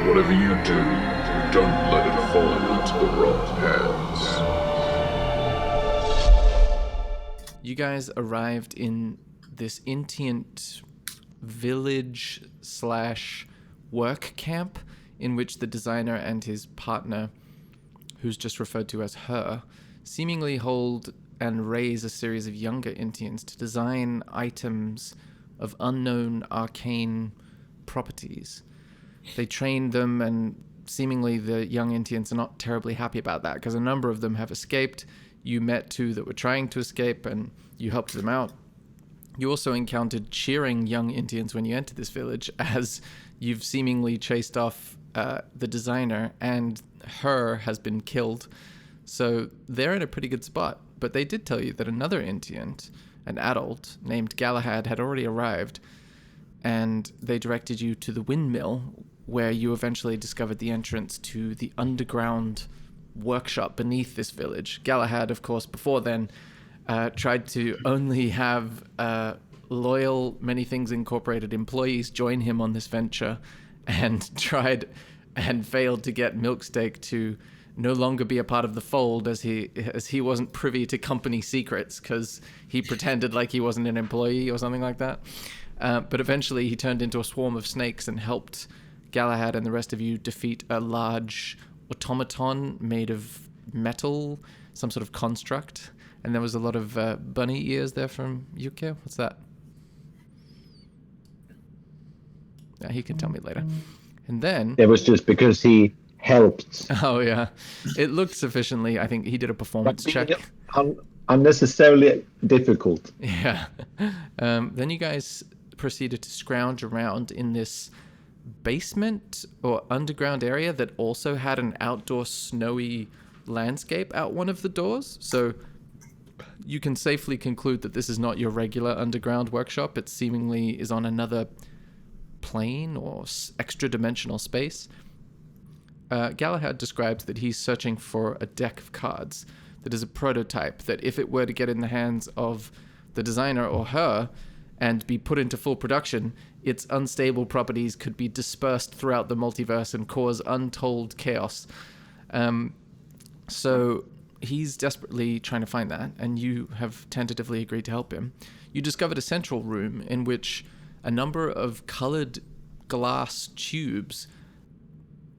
Whatever you do, don't let it fall into the wrong hands. You guys arrived in this Intient village / work camp in which the designer and his partner, who's just referred to as her, seemingly hold and raise a series of younger Intians to design items of unknown arcane properties. They train them, and seemingly the young Intians are not terribly happy about that because a number of them have escaped. You met 2 that were trying to escape and you helped them out. You also encountered cheering young Indians when you entered this village, as you've seemingly chased off the designer, and her has been killed. So they're in a pretty good spot. But they did tell you that another Indian, an adult named Galahad, had already arrived, and they directed you to the windmill, where you eventually discovered the entrance to the underground workshop beneath this village. Galahad, of course, before then, tried to only have loyal Many Things Incorporated employees join him on this venture, and tried and failed to get Milksteak to no longer be a part of the fold, as he wasn't privy to company secrets because he pretended like he wasn't an employee or something like that. But eventually he turned into a swarm of snakes and helped Galahad and the rest of you defeat a large automaton made of metal, some sort of construct. And there was a lot of bunny ears there from UK. What's that? Yeah, he can tell me later. And then... It was just because he helped. Oh, yeah. It looked sufficiently... I think he did a performance check. Unnecessarily difficult. Yeah. Then you guys proceeded to scrounge around in this basement or underground area that also had an outdoor snowy landscape out one of the doors. So you can safely conclude that this is not your regular underground workshop. It seemingly is on another plane or extra-dimensional space. Galahad describes that he's searching for a deck of cards that is a prototype that, if it were to get in the hands of the designer or her and be put into full production, its unstable properties could be dispersed throughout the multiverse and cause untold chaos. So he's desperately trying to find that, and you have tentatively agreed to help him. You discovered a central room in which a number of colored glass tubes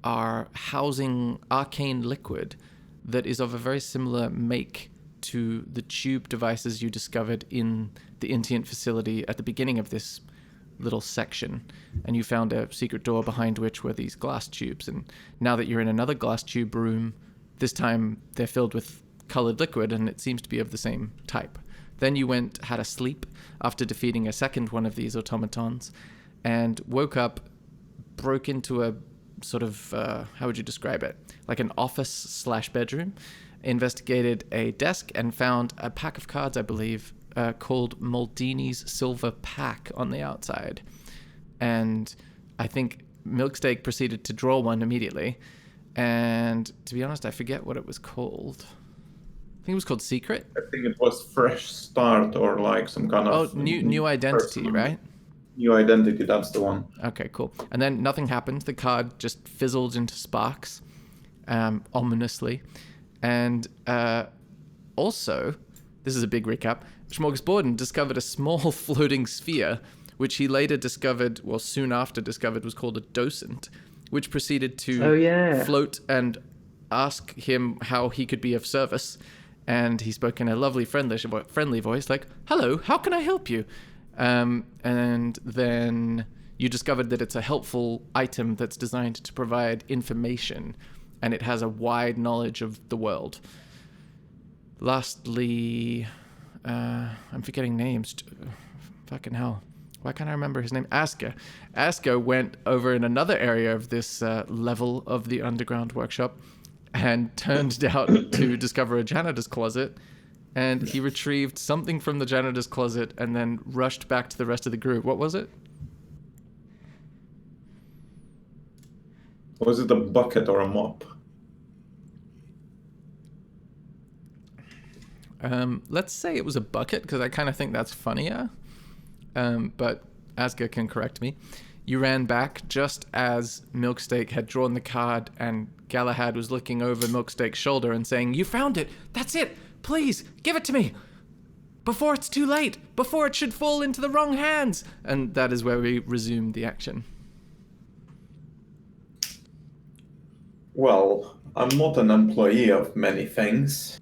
are housing arcane liquid that is of a very similar make to the tube devices you discovered in the Intient facility at the beginning of this little section. And you found a secret door behind which were these glass tubes. And now that you're in another glass tube room, this time they're filled with colored liquid, and it seems to be of the same type. Then you had a sleep after defeating a second one of these automatons, and woke up, broke into a sort of, how would you describe it? Like an office / bedroom, investigated a desk and found a pack of cards, I believe, called Maldini's Silver Pack on the outside. And I think Milksteak proceeded to draw one immediately. And to be honest, I forget what it was called. I think it was called Secret. I think it was Fresh Start or like some kind of... Oh, new identity, personal, right? New identity, that's the one. Okay, cool. And then nothing happened. The card just fizzled into sparks, ominously. And also, this is a big recap, Smorgasborden discovered a small floating sphere, which he later discovered, well, soon after discovered, was called a docent, which proceeded to float and ask him how he could be of service. And he spoke in a lovely, friendly voice, like, "Hello, how can I help you?" And then you discovered that it's a helpful item that's designed to provide information, and it has a wide knowledge of the world. Lastly, I'm forgetting names. Fucking hell. Why can't I remember his name? Asker. Asker went over in another area of this level of the underground workshop and turned out to discover a janitor's closet, and he retrieved something from the janitor's closet and then rushed back to the rest of the group. What was it? Was it a bucket or a mop? Let's say it was a bucket, because I kind of think that's funnier. But Asger can correct me. You ran back just as Milksteak had drawn the card and Galahad was looking over Milksteak's shoulder and saying, "You found it! That's it! Please, give it to me! Before it's too late! Before it should fall into the wrong hands!" And that is where we resume the action. Well, I'm not an employee of many things.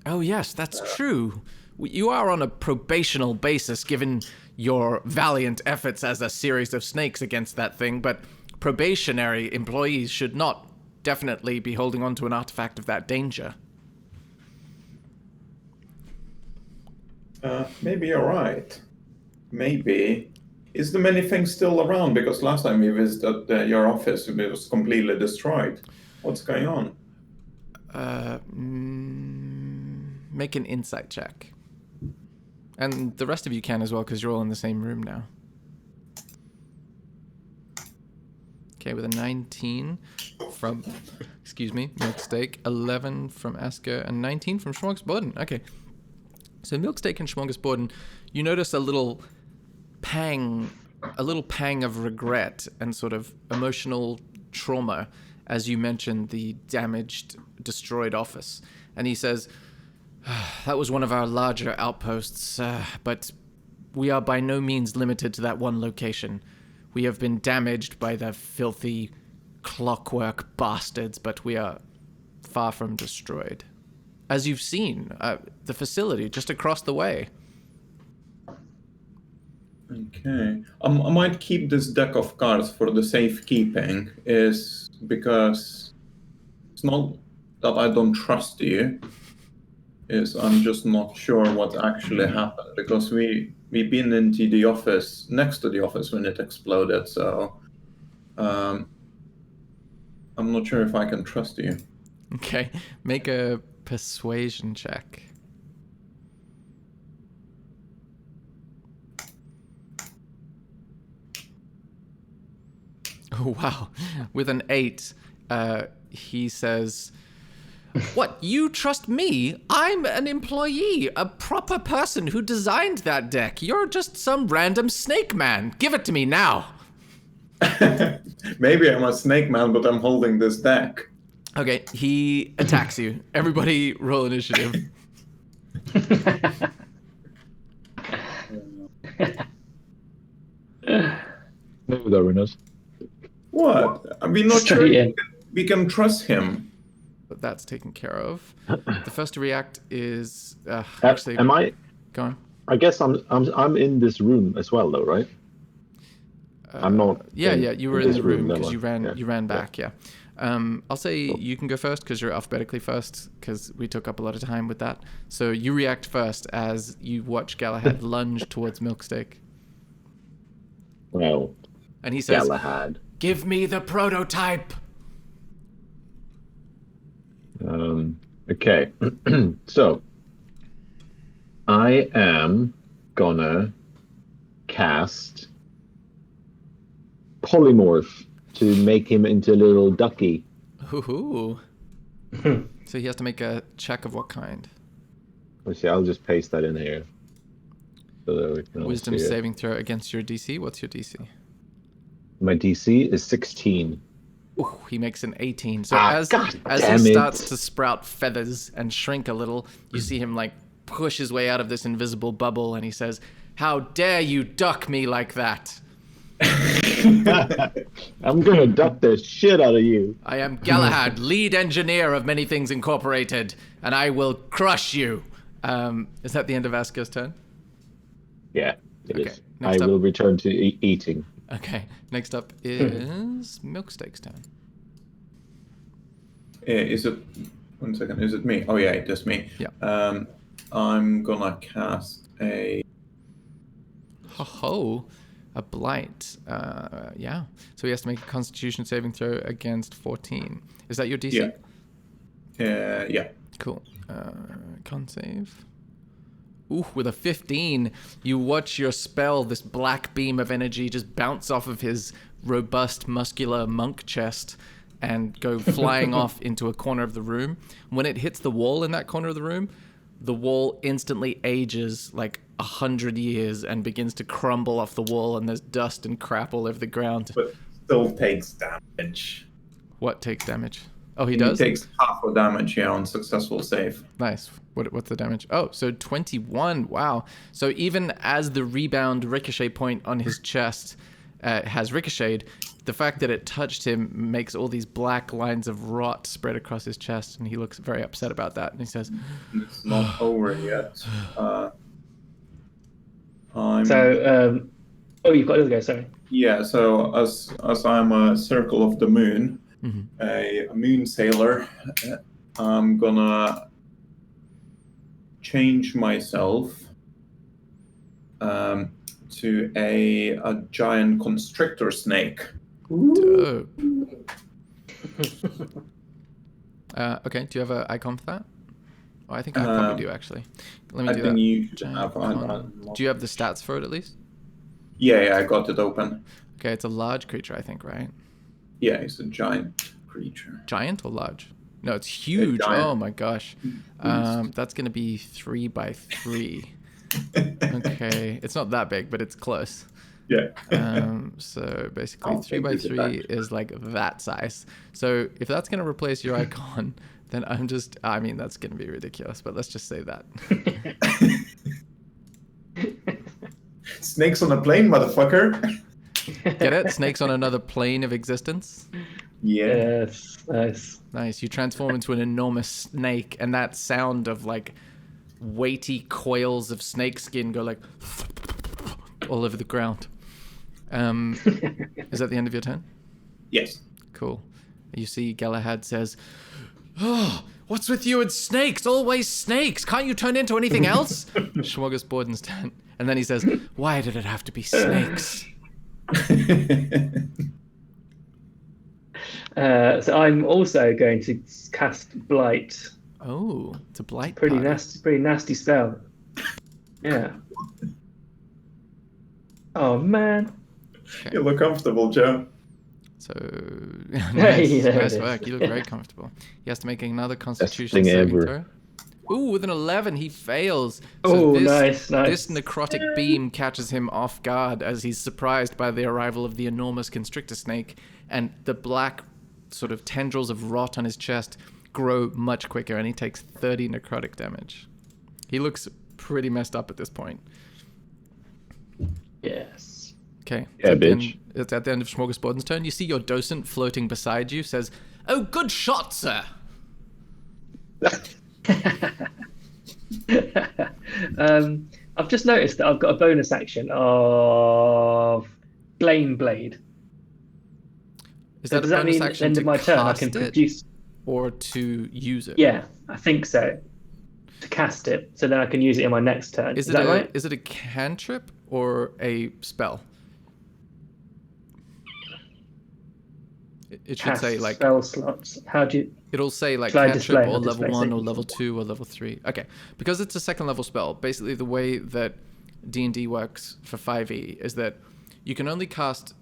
Oh yes, that's true. You are on a probational basis given your valiant efforts as a series of snakes against that thing, but probationary employees should not definitely be holding on to an artifact of that danger. Maybe you're right. Maybe. Is the many things still around? Because last time we visited your office, it was completely destroyed. What's going on? Make an insight check. And the rest of you can as well, because you're all in the same room now. Okay, with a 19 from, Milksteak, 11 from Asker, and 19 from Smorgasborden. Okay. So Milksteak and Smorgasborden, you notice a little pang of regret and sort of emotional trauma as you mentioned the damaged, destroyed office. And he says, "That was one of our larger outposts, but we are by no means limited to that one location. We have been damaged by the filthy clockwork bastards, but we are far from destroyed. As you've seen, the facility just across the way." Okay. I might keep this deck of cards for the safekeeping, is because it's not that I don't trust you, is I'm just not sure what actually happened, because we've been into the office, next to the office when it exploded, so I'm not sure if I can trust you. Okay, make a persuasion check. Oh, wow. With an 8, he says, "What, you trust me? I'm an employee, a proper person who designed that deck. You're just some random snake man. Give it to me now." Maybe I'm a snake man, but I'm holding this deck. Okay, he attacks you. Everybody roll initiative. No, Darwinos. What? I'm not sure we can trust him. But that's taken care of. The first to react is Actually, am I? Go on. I guess I'm in this room as well, though, right? I'm not. Yeah, you were in the room because you ran back. Yeah. I'll say you can go first because you're alphabetically first because we took up a lot of time with that. So you react first as you watch Galahad lunge towards Milksteak. Well, and he says, Galahad, "Give me the prototype." Okay. So I am gonna cast polymorph to make him into a little ducky. Ooh. So he has to make a check of what kind? Let's see, I'll just paste that in here. So that we can all Wisdom see it. saving throw against your DC. What's your DC? My DC is 16. Ooh, he makes an 18. So as damn he it. starts to sprout feathers and shrink a little, you see him like push his way out of this invisible bubble, and he says, "How dare you duck me like that? I'm gonna duck the shit out of you. I am Galahad, lead engineer of Many Things Incorporated, and I will crush you." Is that the end of Asker's turn? Yeah, it Okay, is. next I up. will return to eating. Okay, next up is Milksteak's turn. Is it... One second, is it me? Oh yeah, it is me. Yeah. I'm gonna cast a... Ho-ho, a blight. Yeah. So he has to make a Constitution saving throw against 14. Is that your DC? Yeah. Cool. Con save. Ooh, with a 15, you watch your spell, this black beam of energy, just bounce off of his robust, muscular monk chest and go flying off into a corner of the room. When it hits the wall in that corner of the room, the wall instantly ages like 100 years and begins to crumble off the wall, and there's dust and crap all over the ground. But still takes damage. What takes damage? Oh, he He does? takes half of damage, on successful save. Nice. What's the damage? Oh, so 21. Wow. So even as the rebound ricochet point on his chest has ricocheted, the fact that it touched him makes all these black lines of rot spread across his chest, and he looks very upset about that. And he says, It's not over yet. You've got to go, sorry. Yeah, so as I'm a circle of the moon, mm-hmm. a moon sailor, I'm gonna change myself to a giant constrictor snake. Dope. Okay, do you have an icon for that? Oh, I think I probably do, actually. Let me do that. I think you should Giant have icon. Do you have the stats for it, at least? Yeah, I got it open. Okay, it's a large creature, I think, right? Yeah, it's a giant creature. Giant or large? No, it's huge. Oh my gosh. That's going to be 3 by 3. Okay, it's not that big, but it's close. Yeah. So basically 3 by 3 is like that size. So if that's going to replace your icon, then that's going to be ridiculous, but let's just say that. Snakes on a plane, motherfucker. Get it? Snakes on another plane of existence? Yeah. Yes, nice. Nice. You transform into an enormous snake, and that sound of like weighty coils of snake skin go like all over the ground. Is that the end of your turn? Yes. Cool. You see Galahad says, "Oh, what's with you and snakes? Always snakes. Can't you turn into anything else?" Smorgasborden's turn. And then he says, "Why did it have to be snakes?" So I'm also going to cast Blight. Oh, it's a blight. Pretty party. nasty spell. Yeah. Oh man. Okay. You look comfortable, Joe. So Hey, there nice it work. is. You look very comfortable. He has to make another Constitution thing saving ever. throw. Ooh, with an 11, he fails. So Oh, this, nice. This necrotic beam catches him off guard as he's surprised by the arrival of the enormous constrictor snake, and the black sort of tendrils of rot on his chest grow much quicker, and he takes 30 necrotic damage. He looks pretty messed up at this point. Yes. Okay. Yeah, bitch. It's at the end of Smorgasborden's turn. You see your docent floating beside you, says, "Oh, good shot, sir." I've just noticed that I've got a bonus action of Flame Blade. Is So that does a that bonus mean at the action end to of my turn I cast can it produce? or to use it? Yeah, I think so. To cast it, so then I can use it in my next turn. Is that right? Is it a cantrip or a spell? It should Cast say like spell slots. How do you? it'll say like Shall I cantrip display? or I'll level display 1 or it. level 2 or level 3. Okay, because it's a second level spell. Basically, the way that D&D works for 5e is that you can only cast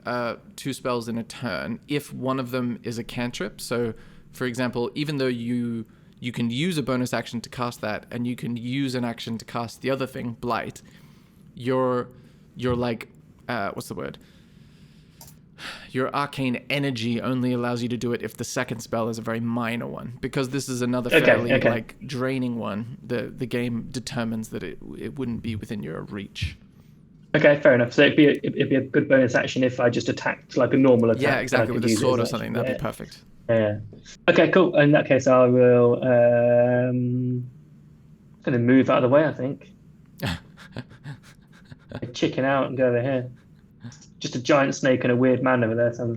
2 spells in a turn if one of them is a cantrip. So, for example, even though you can use a bonus action to cast that, and you can use an action to cast the other thing, Blight, you're like, what's the word? Your arcane energy only allows you to do it if the second spell is a very minor one. Because this is another fairly like draining one, the game determines that it wouldn't be within your reach. Okay, fair enough. So it'd be a good bonus action if I just attacked like a normal attack. Yeah, exactly, with a use it sword or as something. That'd be perfect. Yeah. Okay, cool. In that case, I will going to move out of the way, I think. Chicken out and go over here. Just a giant snake and a weird man over there. So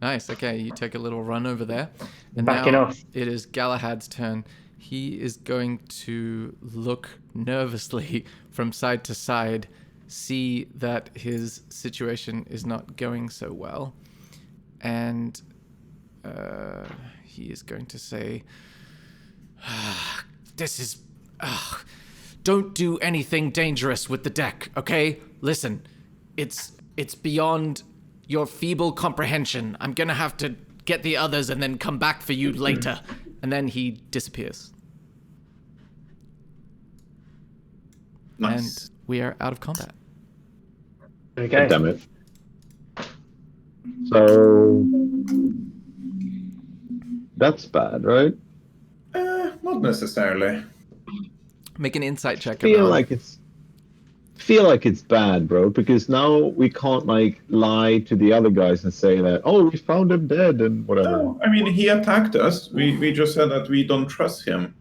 Nice. Okay, you take a little run over there. And Backing now off. it is Galahad's turn. He is going to look nervously from side to side, see that his situation is not going so well, and he is going to say, don't do anything dangerous with the deck, okay? Listen, it's beyond your feeble comprehension. I'm gonna have to get the others and then come back for you later. And then he disappears. Nice. And we are out of combat. There we go. Damn it. So that's bad, right? Not necessarily. Make an insight check, Feel everyone. like it's bad, bro, because now we can't like lie to the other guys and say that, oh, we found him dead and whatever. No, I mean, he attacked us. We just said that we don't trust him.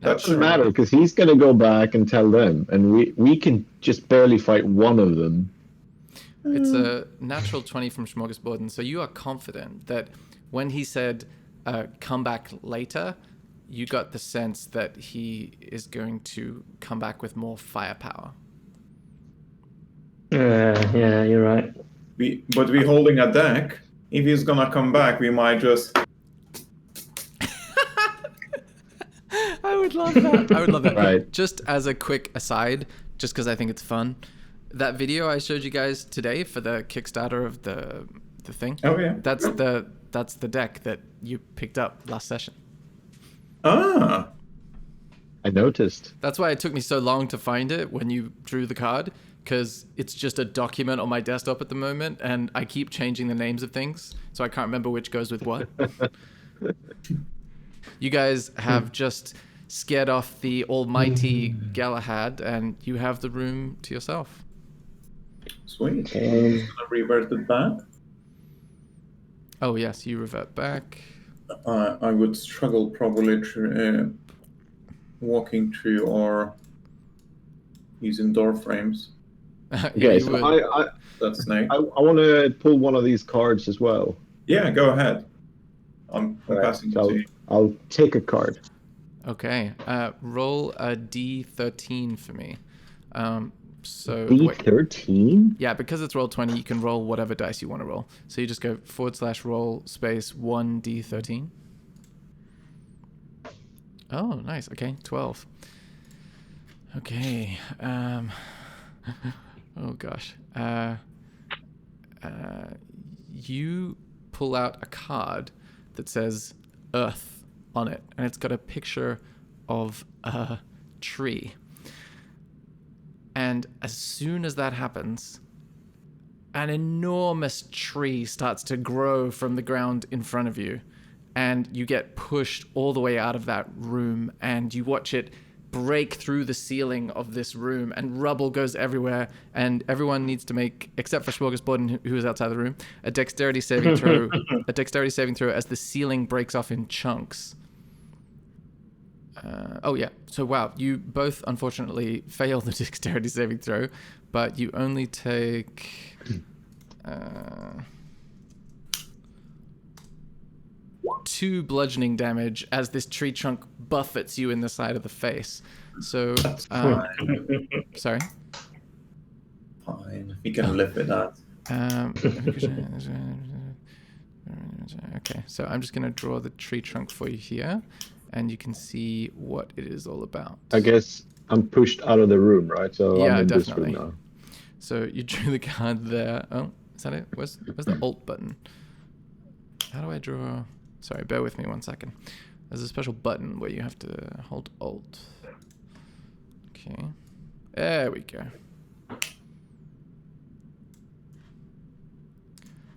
That doesn't matter because he's gonna go back and tell them, and we can just barely fight one of them. It's a natural 20 from Smorgasborden, so you are confident that when he said, come back later, you got the sense that he is going to come back with more firepower. Yeah, you're right. But we holding a deck. If he's gonna come back, we might just... I would love that. I would love that. Right. Just as a quick aside, just because I think it's fun, that video I showed you guys today for the Kickstarter of the thing. Oh, yeah. That's the deck that you picked up last session. Ah. I noticed. That's why it took me so long to find it when you drew the card, because it's just a document on my desktop at the moment, and I keep changing the names of things, so I can't remember which goes with what. You guys have just scared off the almighty Galahad, and you have the room to yourself. Sweet. Just gonna revert it back. Oh yes, you revert back. I would struggle probably walking through or using door frames. Okay, You so would. That's snake. I want to pull one of these cards as well. Yeah, go ahead. I'm passing So to you. I'll take a card. Okay, roll a D13 for me. So wait. D13? Yeah, because it's roll 20, you can roll whatever dice you want to roll. So you just go /roll space 1D13. Oh, nice. Okay, 12. Okay. Oh gosh. You pull out a card that says Earth on it, and it's got a picture of a tree. And as soon as that happens, an enormous tree starts to grow from the ground in front of you. And you get pushed all the way out of that room, and you watch it break through the ceiling of this room, and rubble goes everywhere. And everyone needs to make, except for Smorgasborden, who is outside the room, a dexterity saving throw. A dexterity saving throw as the ceiling breaks off in chunks. Oh yeah, so wow, you both unfortunately fail the dexterity saving throw, but you only take 2 bludgeoning damage as this tree trunk buffets you in the side of the face. So, sorry? Fine. We can live with that. Okay, so I'm just going to draw the tree trunk for you here, and you can see what it is all about. I guess I'm pushed out of the room, right? So Yeah, I'm in definitely. this room now. So you drew the card there. Oh, is that it? Where's the Alt button? How do I draw? Sorry, bear with me 1 second. There's a special button where you have to hold Alt. Okay. There we go.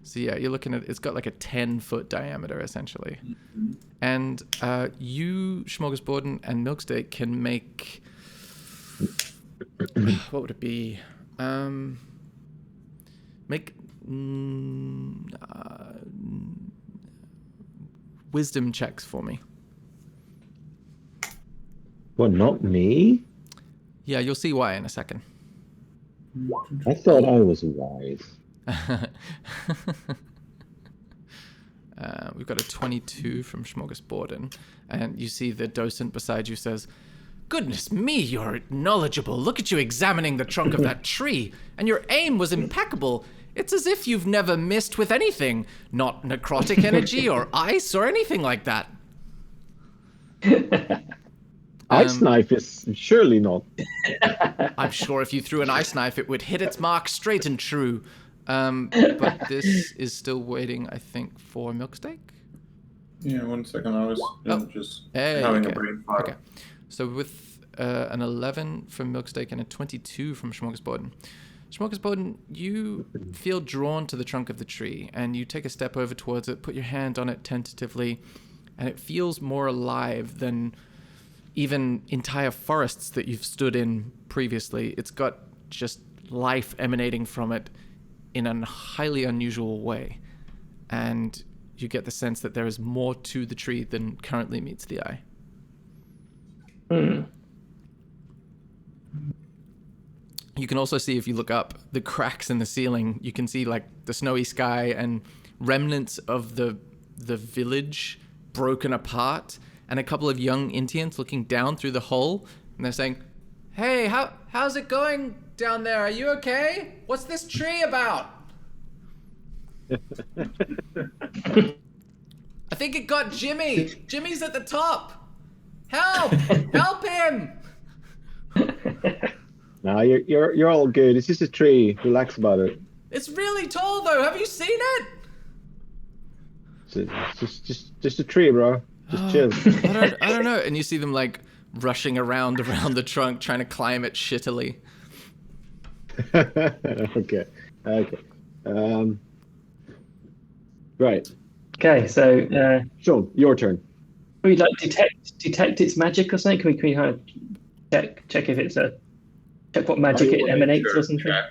So yeah, you're looking at, it's got like a 10-foot diameter essentially. And you, Smorgasborden, and Milksteak can make, what would it be? Make wisdom checks for me. What, not me? Yeah, you'll see why in a second. I thought I was wise. We've got a 22 from Smorgasborden, and you see the docent beside you says, "Goodness me, you're knowledgeable. Look at you examining the trunk of that tree, and your aim was impeccable. It's as if you've never missed with anything, not necrotic energy or ice or anything like that." Ice knife is surely not. I'm sure if you threw an ice knife, it would hit its mark straight and true. But this is still waiting, I think, for Milksteak. Yeah, 1 second. I was just Hey, having okay. a brain fart. Okay. So with an 11 from Milksteak and a 22 from Smorgasborden. Smorgasborden, you feel drawn to the trunk of the tree, and you take a step over towards it, put your hand on it tentatively, and it feels more alive than even entire forests that you've stood in previously. It's got just life emanating from it in a highly unusual way. And you get the sense that there is more to the tree than currently meets the eye. You can also see, if you look up, the cracks in the ceiling. You can see like the snowy sky and remnants of the village broken apart, and a couple of young Indians looking down through the hole, and they're saying, "Hey, how's it going down there? Are you okay? What's this tree about?" I think it got Jimmy. Jimmy's at the top. Help! Help him! No, you're all good. It's just a tree. Relax about it. It's really tall, though. Have you seen it? It's just a tree, bro. Just chill. I don't know. And you see them like rushing around the trunk, trying to climb it shittily. Okay. Right. Okay, so Sean, your turn. we like detect its magic or something. Can we kind of check if it's check what magic it emanates or something? Check.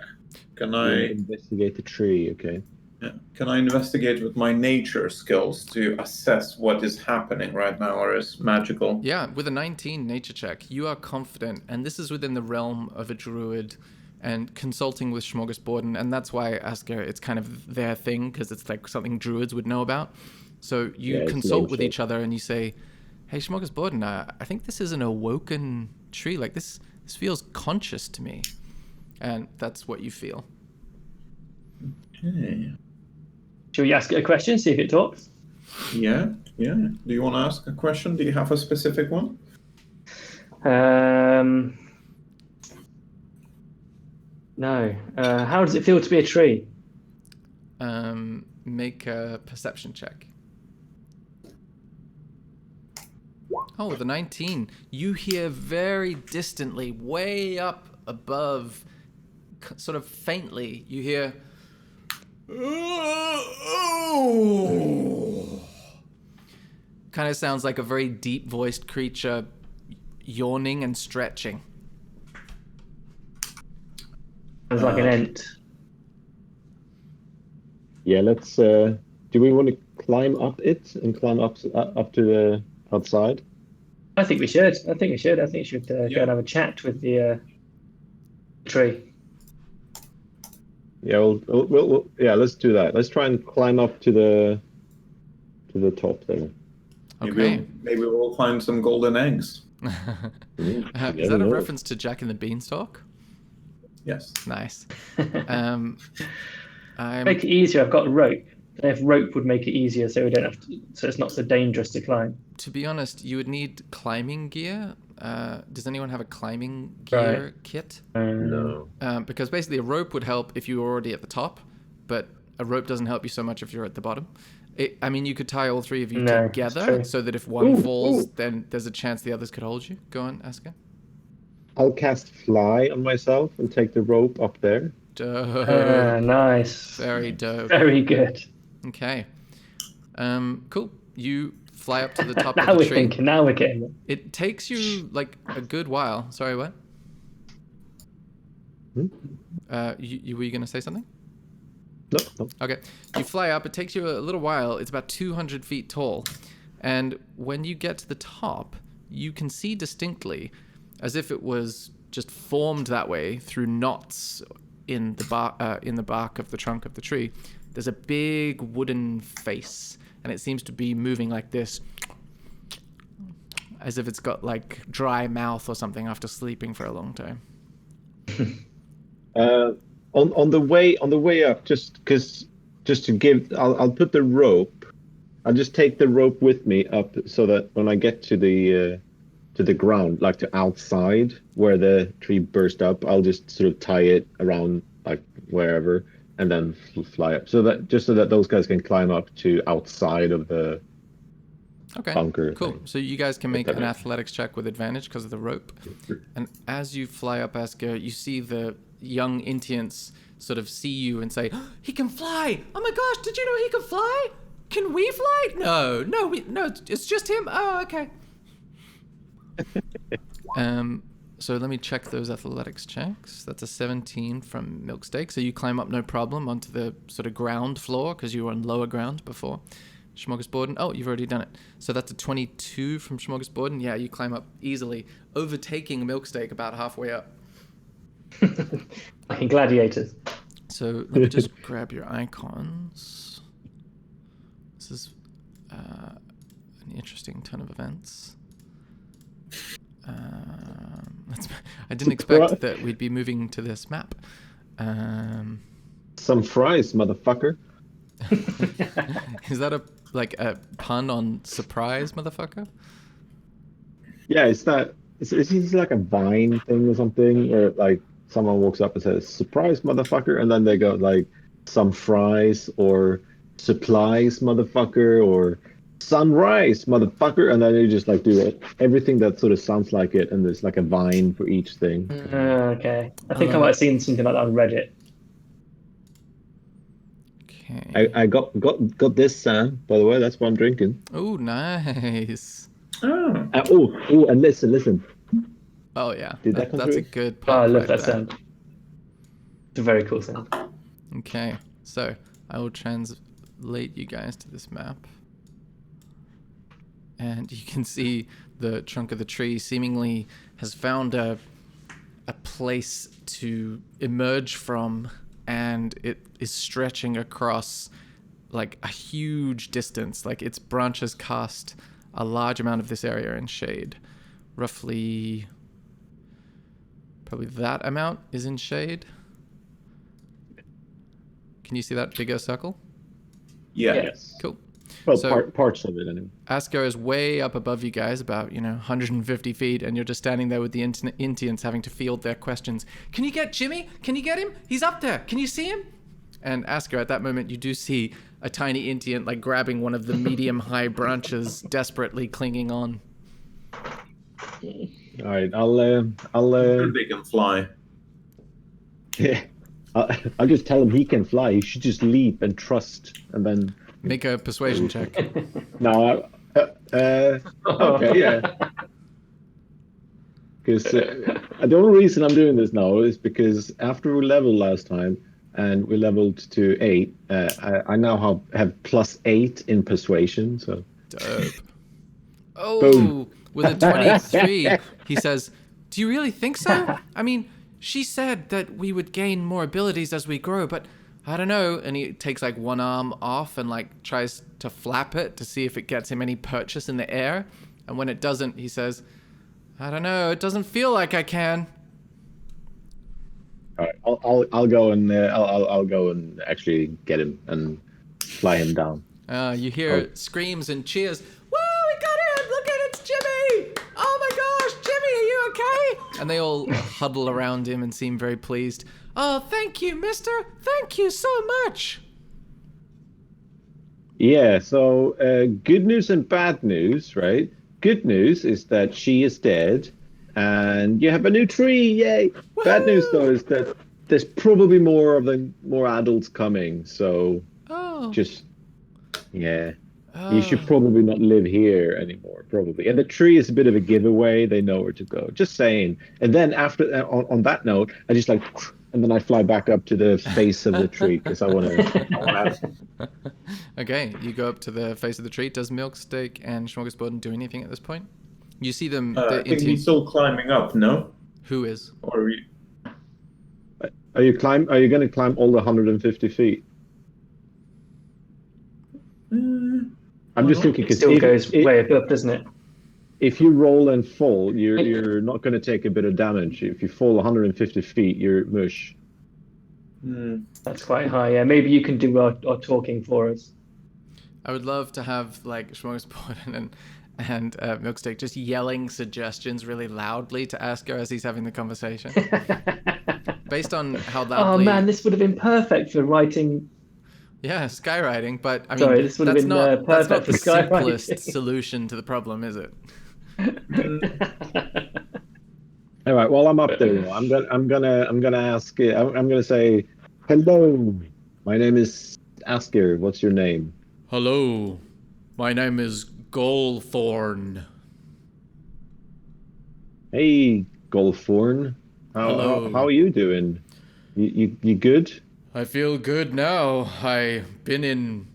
Can I investigate the tree? Okay. Yeah. Can I investigate with my nature skills to assess what is happening right now, or is magical? Yeah, with a 19 nature check, you are confident, and this is within the realm of a druid and consulting with Smorgasborden, and that's why Asker, it's kind of their thing, because it's like something druids would know about. So you consult with each other and you say, "Hey, Smorgasborden, I think this is an awoken tree. Like this feels conscious to me." And that's what you feel. Okay. Should we ask it a question, see if it talks? Yeah. Do you want to ask a question? Do you have a specific one? No. How does it feel to be a tree? Make a perception check. Oh, with a 19, you hear very distantly, way up above, sort of faintly, you hear... Kind of sounds like a very deep-voiced creature yawning and stretching. Sounds like an ent. Yeah, let's. Do we want to climb up it and climb up to the outside? I think we should. I think we should go and have a chat with the tree. Yeah, we'll yeah, let's do that. Let's try and climb up to the top there. Okay. Maybe we'll find some golden eggs. Is that a reference to Jack and the Beanstalk? Yes. Nice. Make it easier. I've got a rope. And if rope would make it easier, so we don't have to, so it's not so dangerous to climb. To be honest, you would need climbing gear. Does anyone have a climbing gear kit? No. Because basically a rope would help if you were already at the top, but a rope doesn't help you so much if you're at the bottom. I mean, you could tie all three of you together so that if one falls, then there's a chance the others could hold you. Go on, Asker. I'll cast fly on myself and take the rope up there. Dope. Nice. Very dope. Very good. Okay. Cool. You fly up to the top Now of the we're tree. thinking. Now we're getting it. It takes you like a good while. Sorry, what? Were you going to say something? No. Okay. You fly up. It takes you a little while. It's about 200 feet tall. And when you get to the top, you can see distinctly, as if it was just formed that way through knots in the bark of the trunk of the tree. There's a big wooden face, and it seems to be moving like this, as if it's got like dry mouth or something after sleeping for a long time. On the way up, just to give, I'll put the rope. I'll just take the rope with me up so that when I get to the ground, like to outside where the tree burst up, I'll just sort of tie it around like wherever and then fly up so that those guys can climb up to outside of the Okay, bunker cool. thing. So you guys can make that an makes- athletics check with advantage because of the rope. And as you fly up, Asker, you see the young Intiants sort of see you and say, "Oh, he can fly! Oh my gosh, did you know he can fly? Can we fly? No, it's just him. Oh, okay." So let me check those athletics checks. That's a 17 from Milksteak. So you climb up no problem onto the sort of ground floor because you were on lower ground before. Smorgasborden. Oh, you've already done it. So that's a 22 from Smorgasborden. Yeah, you climb up easily, overtaking Milksteak about halfway up. Like in Gladiators. So let me just grab your icons. This is an interesting turn of events. I didn't expect that we'd be moving to this map. Some fries, motherfucker. Is that a pun on surprise, motherfucker? Yeah, it's like a Vine thing or something, or like someone walks up and says, "Surprise, motherfucker," and then they go like, "Some fries," or "Supplies, motherfucker," or "Sunrise, motherfucker," and then you just like do it. Everything that sort of sounds like it, and there's like a Vine for each thing. Okay. I think I might have seen something like that on Reddit. Okay. I got this, Sam. By the way, that's what I'm drinking. Oh, nice. Oh. And listen. Oh yeah, Did that come that's a through? good Oh, pop I love right that there. sound. It's a very cool sound. Okay, so I will translate you guys to this map. And you can see the trunk of the tree seemingly has found a place to emerge from, and it is stretching across like a huge distance. Like its branches cast a large amount of this area in shade. Roughly, probably that amount is in shade. Can you see that bigger circle? Yeah. Yes. Cool. Well, So- parts of it anyway. Asker is way up above you guys, about 150 feet, and you're just standing there with the Intians having to field their questions. Can you get Jimmy? Can you get him? He's up there. Can you see him? And Asker, at that moment, you do see a tiny Intian like grabbing one of the medium-high branches, desperately clinging on. All right, I'll They can fly. yeah, I'll just tell him he can fly. He should just leap and trust, and then Make a persuasion check. no. Okay, yeah. Because the only reason I'm doing this now is because after we leveled last time and we leveled to 8, I now have +8 in persuasion. So Dope. Oh, Boom. with a 23, he says, "Do you really think so? I mean, she said that we would gain more abilities as we grow, but I don't know." And he takes like one arm off and like tries to flap it to see if it gets him any purchase in the air. And when it doesn't, he says, "I don't know. It doesn't feel like I can." all right, I'll go and I'll go and actually get him and fly him down. You hear screams and cheers. Whoa, we got him! Look at it's Jimmy! Oh my gosh, Jimmy, are you okay? And they all huddle around him and seem very pleased. "Oh, thank you, mister. Thank you so much." Yeah. So good news and bad news, right? Good news is that she is dead, and you have a new tree. Yay! Bad news though is that there's probably more adults coming. So Oh. just yeah. You should probably not live here anymore, probably. And the tree is a bit of a giveaway. They know where to go. Just saying. And then after, on that note, I just like, and then I fly back up to the face of the tree because I want to. Okay, you go up to the face of the tree. Does Milksteak and Smorgasborden do anything at this point? You see them. I think he's still climbing up, no? Who is? Or Are you going to climb all the 150 feet? I'm just thinking It because still goes way up, doesn't it? if you roll and fall, you're not going to take a bit of damage. If you fall 150 feet, you're mush. That's quite high. Yeah, maybe you can do our talking for us. I would love to have like Smorgasborden and Milksteak just yelling suggestions really loudly to Asker as he's having the conversation. Based on how loudly. Oh man, this would have been perfect for writing Yeah, skywriting, but I mean, Sorry, this would have that's been not perfect the for skywriting. simplest solution to the problem, is it? All right. Well, I'm up there. I'm gonna ask. I'm gonna say, hello. My name is Asker. What's your name? Hello, my name is Golthorn. Hey, Golthorn. How Hello. are you doing? You good? I feel good now. I've been in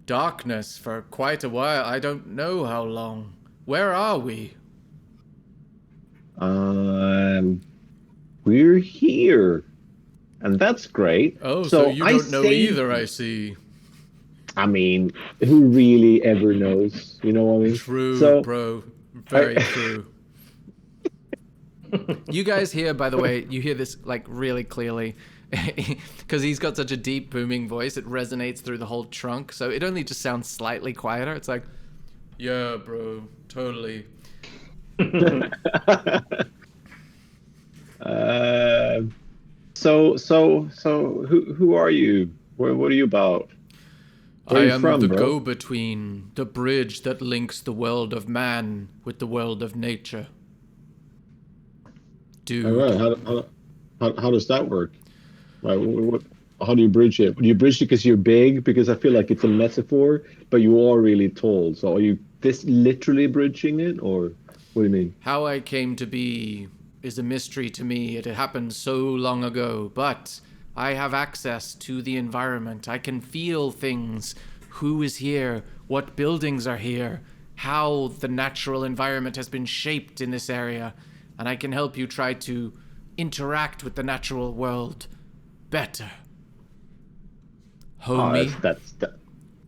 darkness for quite a while. I don't know how long. Where are we? Um, we're here, and that's great. Oh, so So you I don't know saved either, I you. see. I mean, who really ever knows? You know what I mean? True, So bro. I, Very true. You guys hear, by the way, you hear this like really clearly because he's got such a deep booming voice. It resonates through the whole trunk. So it only just sounds slightly quieter. It's like, yeah, bro, totally. uh, so who are you? What are you about? Where I are you am the from, bro? go-between, the bridge that links the world of man with the world of nature. All right. Dude. How does that work? Like, how do you bridge it? Do you bridge it because you're big? Because I feel like it's a metaphor, but you are really tall. So are you this literally bridging it, or what do you mean? How I came to be is a mystery to me. It happened so long ago, but I have access to the environment. I can feel things. Who is here? What buildings are here? How the natural environment has been shaped in this area. And I can help you try to interact with the natural world better. Oh, Homie.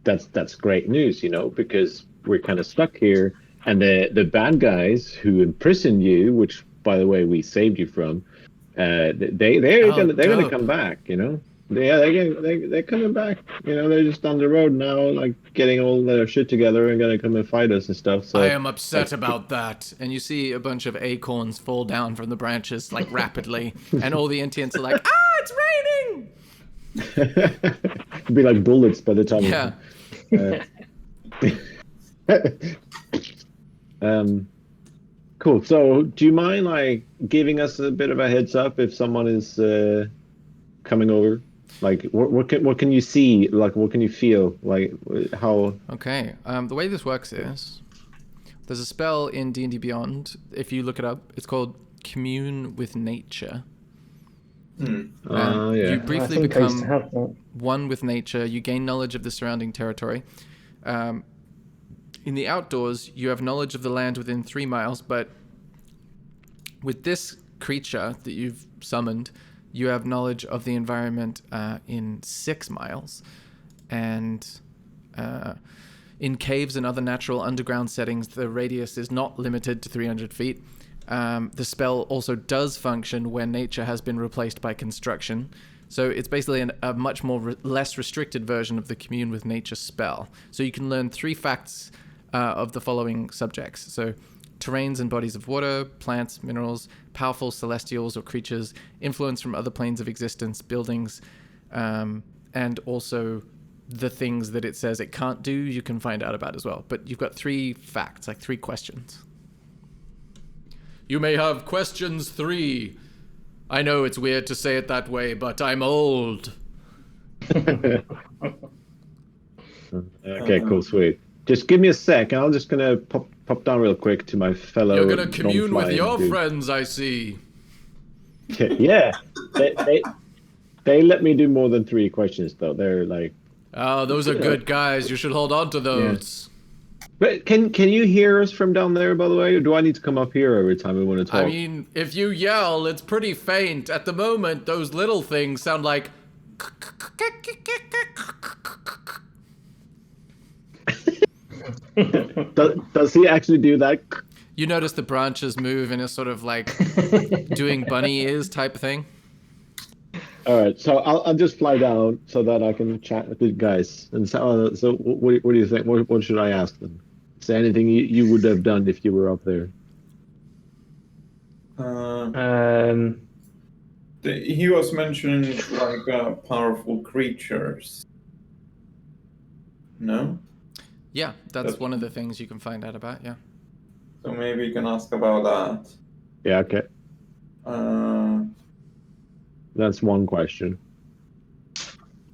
that's great news, because we're kind of stuck here, and the bad guys who imprisoned you, which by the way we saved you from, Oh, they're gonna dope. come back. Yeah, they're coming back. They're just down the road now, like getting all their shit together and gonna come and fight us and stuff. I So am upset like, about that. And you see a bunch of acorns fall down from the branches, like rapidly. And all the Indians are like, ah, it's raining! it'd be like bullets by the Yeah. time. Um, cool. So, do you mind like giving us a bit of a heads up if someone is coming over? Like, what can you see? Like, what can you feel? Like, how? Okay. The way this works is there's a spell in D&D Beyond. If you look it up, it's called Commune with Nature. Yeah. You I briefly think I used to become have that. one with nature. You gain knowledge of the surrounding territory. In the outdoors, you have knowledge of the land within 3 miles, but with this creature that you've summoned, you have knowledge of the environment in 6 miles. And in caves and other natural underground settings, the radius is not limited to 300 feet. The spell also does function when nature has been replaced by construction. So it's basically a much more less restricted version of the Commune with Nature spell. So you can learn 3 facts of the following subjects. So terrains and bodies of water, plants, minerals, powerful celestials or creatures, influence from other planes of existence, buildings, and also the things that it says it can't do, you can find out about as well. But you've got 3 facts, like 3 questions. You may have questions 3. I know it's weird to say it that way, but I'm old. Okay, cool, sweet. Just give me a sec, and I'm just gonna pop down real quick to my fellow You're gonna commune with non-flying your dude. friends, I see. Yeah, they let me do more than 3 questions though. They're like, Oh, those are good guys. You should hold on to those. but can you hear us from down there, by the way, or do I need to come up here every time we want to talk? I mean, if you yell, it's pretty faint. At the moment, those little things sound like... Does he actually do that? You notice the branches move in a sort of like doing bunny ears type of thing. All right, so I'll just fly down so that I can chat with the guys. And so what do you think? What should I ask them? Is there anything you would have done if you were up there? He was mentioning like powerful creatures. No? Yeah, that's one of the things you can find out about, yeah. So maybe you can ask about that. Yeah, okay. Uh, That's one question.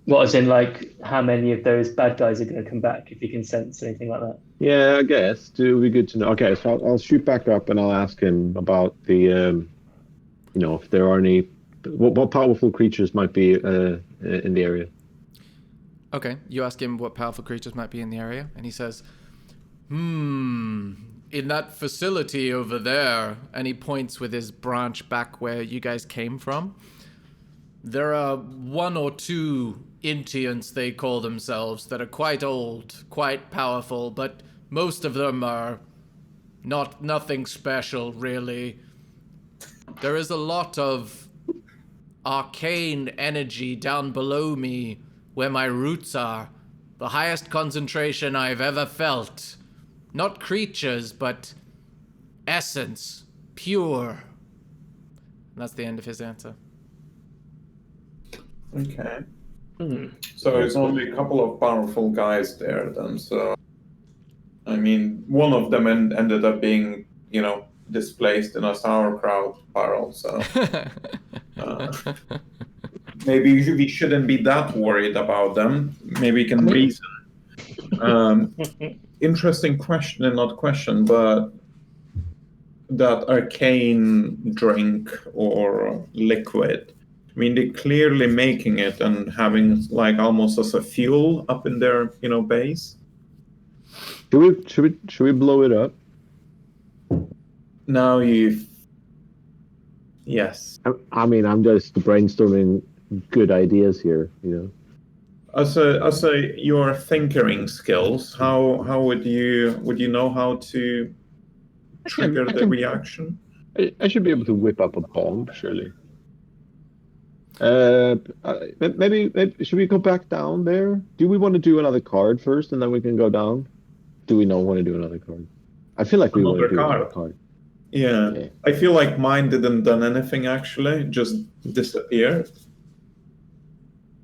What, as in, like, how many of those bad guys are going to come back, if you can sense anything like that? Yeah, I guess. It would be good to know. Okay, so I'll shoot back up and I'll ask him about the, if there are any, what powerful creatures might be in the area. Okay, you ask him what powerful creatures might be in the area, and he says, in that facility over there, and he points with his branch back where you guys came from, there are one or two Intiants, they call themselves, that are quite old, quite powerful, but most of them are nothing special, really. There is a lot of arcane energy down below me where my roots are. The highest concentration I've ever felt. Not creatures, but essence. Pure. And that's the end of his answer. okay. So it's only a couple of powerful guys there then. So, I mean, one of them ended up being, displaced in a sauerkraut barrel. So maybe we shouldn't be that worried about them. Maybe we can reason. Interesting question, and not question, but that arcane drink or liquid. I mean, they're clearly making it and having it like almost as a fuel up in their, base. Should we blow it up? Now yes. I mean, I'm just brainstorming good ideas here, As your thinkering skills, how would you know how to trigger the reaction? I should be able to whip up a bomb, surely. Maybe should we go back down there? Do we want to do another card first, and then we can go down? Do we not want to do another card? I feel like we want to do another card. Yeah. I feel like mine didn't done anything actually, just disappeared.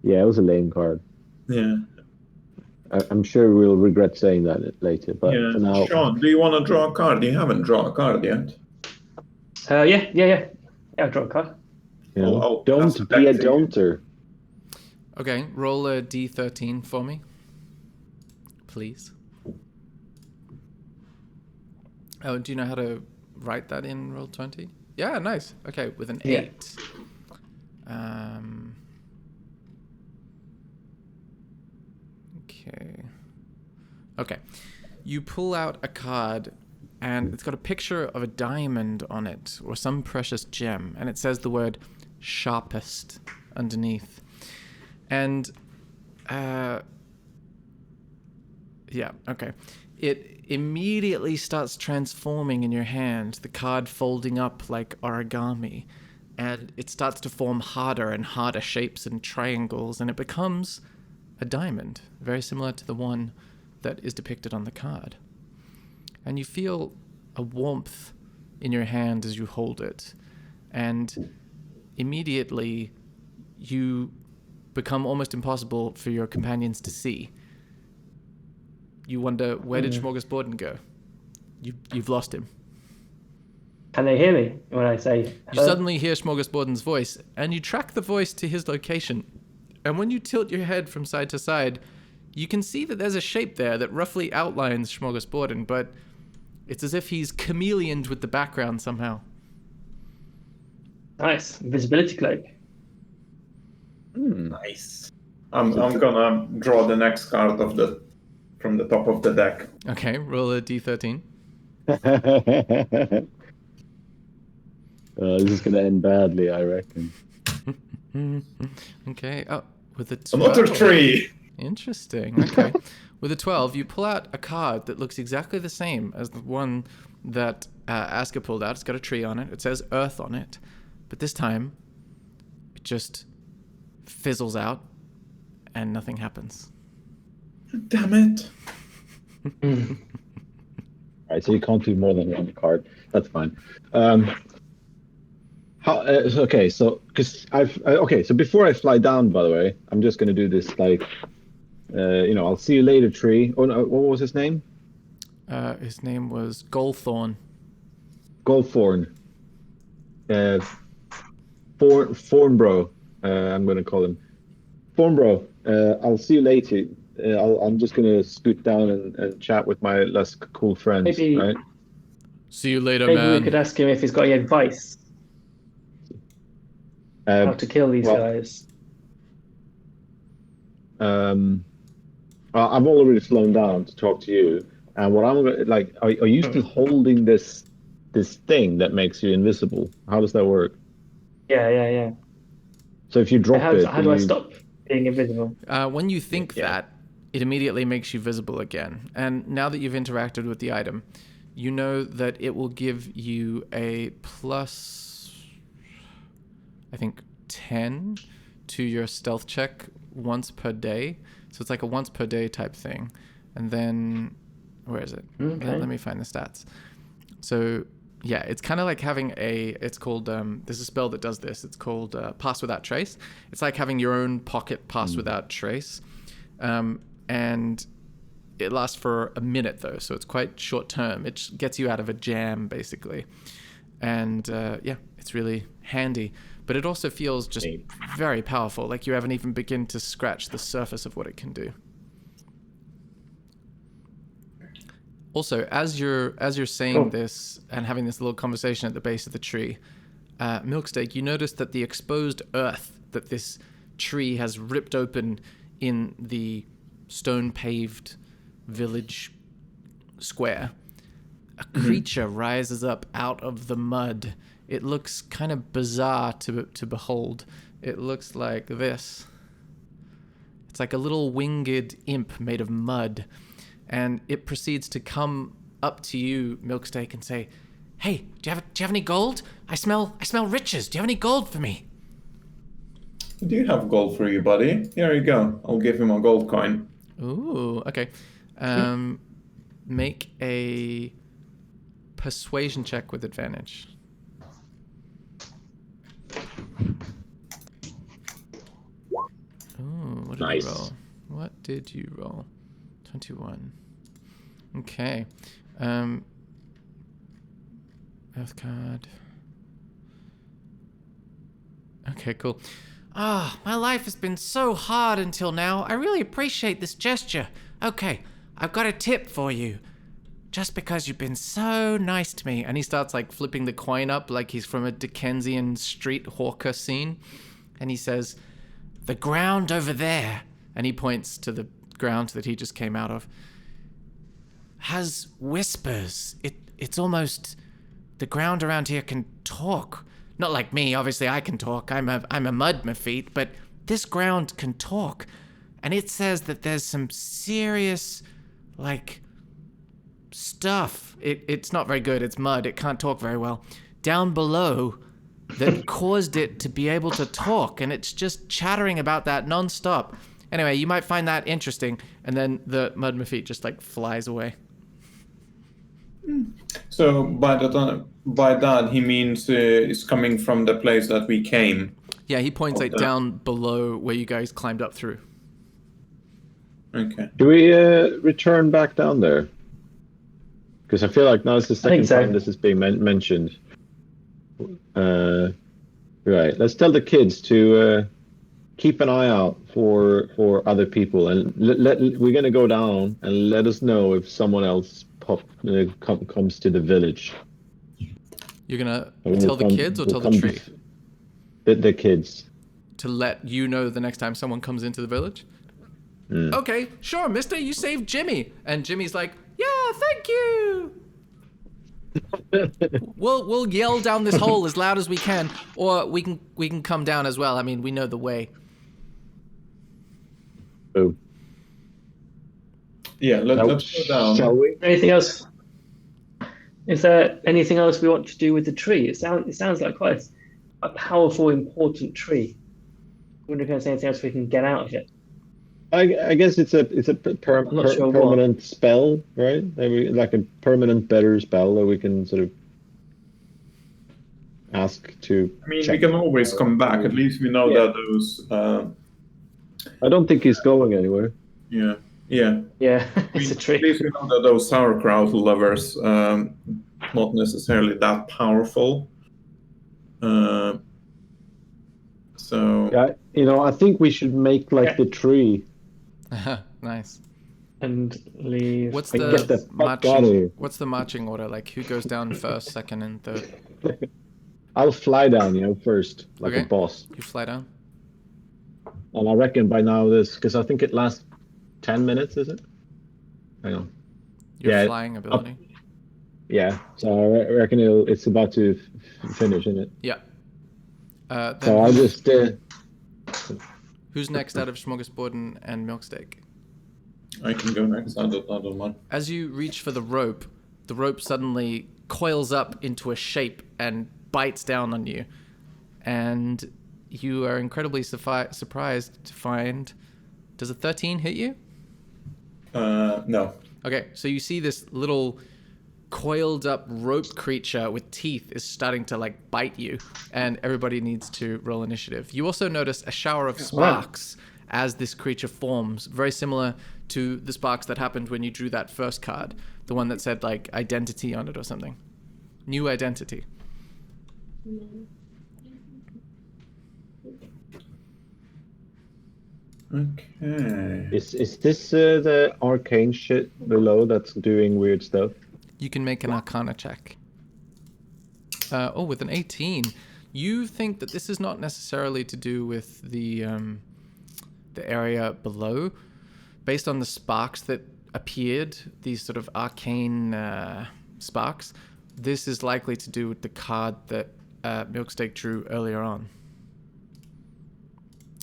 Yeah, it was a lame card. Yeah. I'm sure we'll regret saying that later, but for now... Sean, do you want to draw a card? You haven't drawn a card yet. Yeah. I'll draw a card. Don't be a don'ter. Okay, roll a d13 for me, please. Oh, do you know how to write that in Roll20? Yeah, nice. Okay, with an 8. Okay. You pull out a card, and it's got a picture of a diamond on it, or some precious gem, and it says the word sharpest underneath. And, it immediately starts transforming in your hand, the card folding up like origami, and it starts to form harder and harder shapes and triangles, and it becomes a diamond, very similar to the one that is depicted on the card. And you feel a warmth in your hand as you hold it, and immediately you become almost impossible for your companions to see. You wonder, where did Smorgasborden go? You've lost him. Can they hear me when I say You suddenly hear Smorgasborden's voice, and you track the voice to his location. And when you tilt your head from side to side, you can see that there's a shape there that roughly outlines Smorgasborden, but it's as if he's chameleoned with the background somehow. Nice. Invisibility cloak. Nice. I'm gonna draw the next card from the top of the deck. Okay, roll a d13. This is going to end badly, I reckon. Okay, with a 12. Another 3! Interesting, okay. With a 12, you pull out a card that looks exactly the same as the one that Aska pulled out. It's got a tree on it. It says Earth on it. But this time, it just fizzles out and nothing happens. Damn it. Alright, so you can't do more than one card. That's fine. So before I fly down, by the way, I'm just going to do this, I'll see you later, tree. Oh no, what was his name? His name was Goldthorn. Goldthorn. Thornbro. I'm gonna call him Thornbro. I'll see you later. I'm just gonna scoot down and chat with my less cool friends. Maybe Right? See you later, maybe we man. could ask him if he's got any advice how to kill these guys. I've already flown down to talk to you, and what I'm gonna like, are you still holding this thing that makes you invisible? How does that work? Yeah. So if you drop How it, do I stop being invisible? When you think Yeah. that, it immediately makes you visible again. And now that you've interacted with the item, you know that it will give you a plus, I think, 10 to your stealth check once per day. So it's like a once per day type thing. And then, where is it? Okay. Let me find the stats. So yeah, it's kind of like having it's called, there's a spell that does this. It's called Pass Without Trace. It's like having your own pocket Pass Without Trace. And it lasts for a minute though, so it's quite short term. It gets you out of a jam basically. And yeah, it's really handy. But it also feels just very powerful, like you haven't even begun to scratch the surface of what it can do. Also, as you're saying this and having this little conversation at the base of the tree, Milksteak, you notice that the exposed earth that this tree has ripped open in the stone-paved village square, a creature rises up out of the mud. It looks kind of bizarre to behold. It looks like this. It's like a little winged imp made of mud. And it proceeds to come up to you, Milksteak, and say, "Hey, do you have any gold? I smell riches. Do you have any gold for me?" I do have gold for you, buddy. Here you go. I'll give him a gold coin. Ooh, okay. Make a persuasion check with advantage. Ooh, what did Nice. you roll? What did you roll? 21. Okay. Earth card. Okay, cool. Ah, my life has been so hard until now. I really appreciate this gesture. Okay, I've got a tip for you. Just because you've been so nice to me. And he starts like flipping the coin up like he's from a Dickensian street hawker scene. And he says, "The ground over there," and he points to the ground that he just came out of, "has whispers. It's almost, the ground around here can talk. Not like me, obviously I can talk. I'm a mud mafeet, but this ground can talk. And it says that there's some serious, like, stuff. It's not very good. It's mud. It can't talk very well. Down below that caused it to be able to talk, and it's just chattering about that nonstop. Anyway, you might find that interesting." And then the mud mafeet just like flies away. So by that he means it's coming from the place that we came. Yeah, he points like down below where you guys climbed up through. Okay. Do we return back down there? Because I feel like now it's the second time this is being mentioned. Right. Let's tell the kids to keep an eye out for other people, and we're gonna go down and let us know if someone else comes to the village. You're gonna tell the kids or tell the tree? The kids. To let you know the next time someone comes into the village? Okay, sure, mister, you saved Jimmy. And Jimmy's like, "Yeah, thank you." We'll yell down this hole as loud as we can, or we can come down as well. I mean, we know the way. Oh. Yeah, let's go down. Shall we? Anything else? Is there anything else we want to do with the tree? It sounds like quite a powerful, important tree. I wonder if there's anything else we can get out of it. I guess it's a permanent spell, right? Maybe like a permanent better spell that we can sort of ask to. I mean, check. we can always come back. At least we know that those. I don't think he's going anywhere. Yeah. Yeah. Yeah, I it's mean, a tree. at least we know that those sauerkraut lovers not necessarily that powerful. Uh, so Yeah, I think we should make like the tree. Nice. And leave. What's Like, get the the fuck out of marching? here. What's the marching order? Like, who goes down first, second, and third? I'll fly down, first, like a Okay. boss. You fly down. And I reckon by now because I think it lasts 10 minutes, is it? Hang on. Your Yeah, flying ability. Yeah, so I reckon it's about to finish, isn't it? Yeah. Then So I'll just. who's next out of Smorgasbord and Milksteak? I can go next. I don't mind. As you reach for the rope suddenly coils up into a shape and bites down on you. And you are incredibly surprised to find... Does a 13 hit you? No. Okay, so you see this little coiled up rope creature with teeth is starting to like bite you, and everybody needs to roll initiative. You also notice a shower of sparks as this creature forms, very similar to the sparks that happened when you drew that first card, the one that said like identity on it or something. New identity. Okay. Is this the arcane shit below that's doing weird stuff? You can make an Arcana check. With an 18, you think that this is not necessarily to do with the area below, based on the sparks that appeared, these sort of arcane sparks. This is likely to do with the card that Milksteak drew earlier on,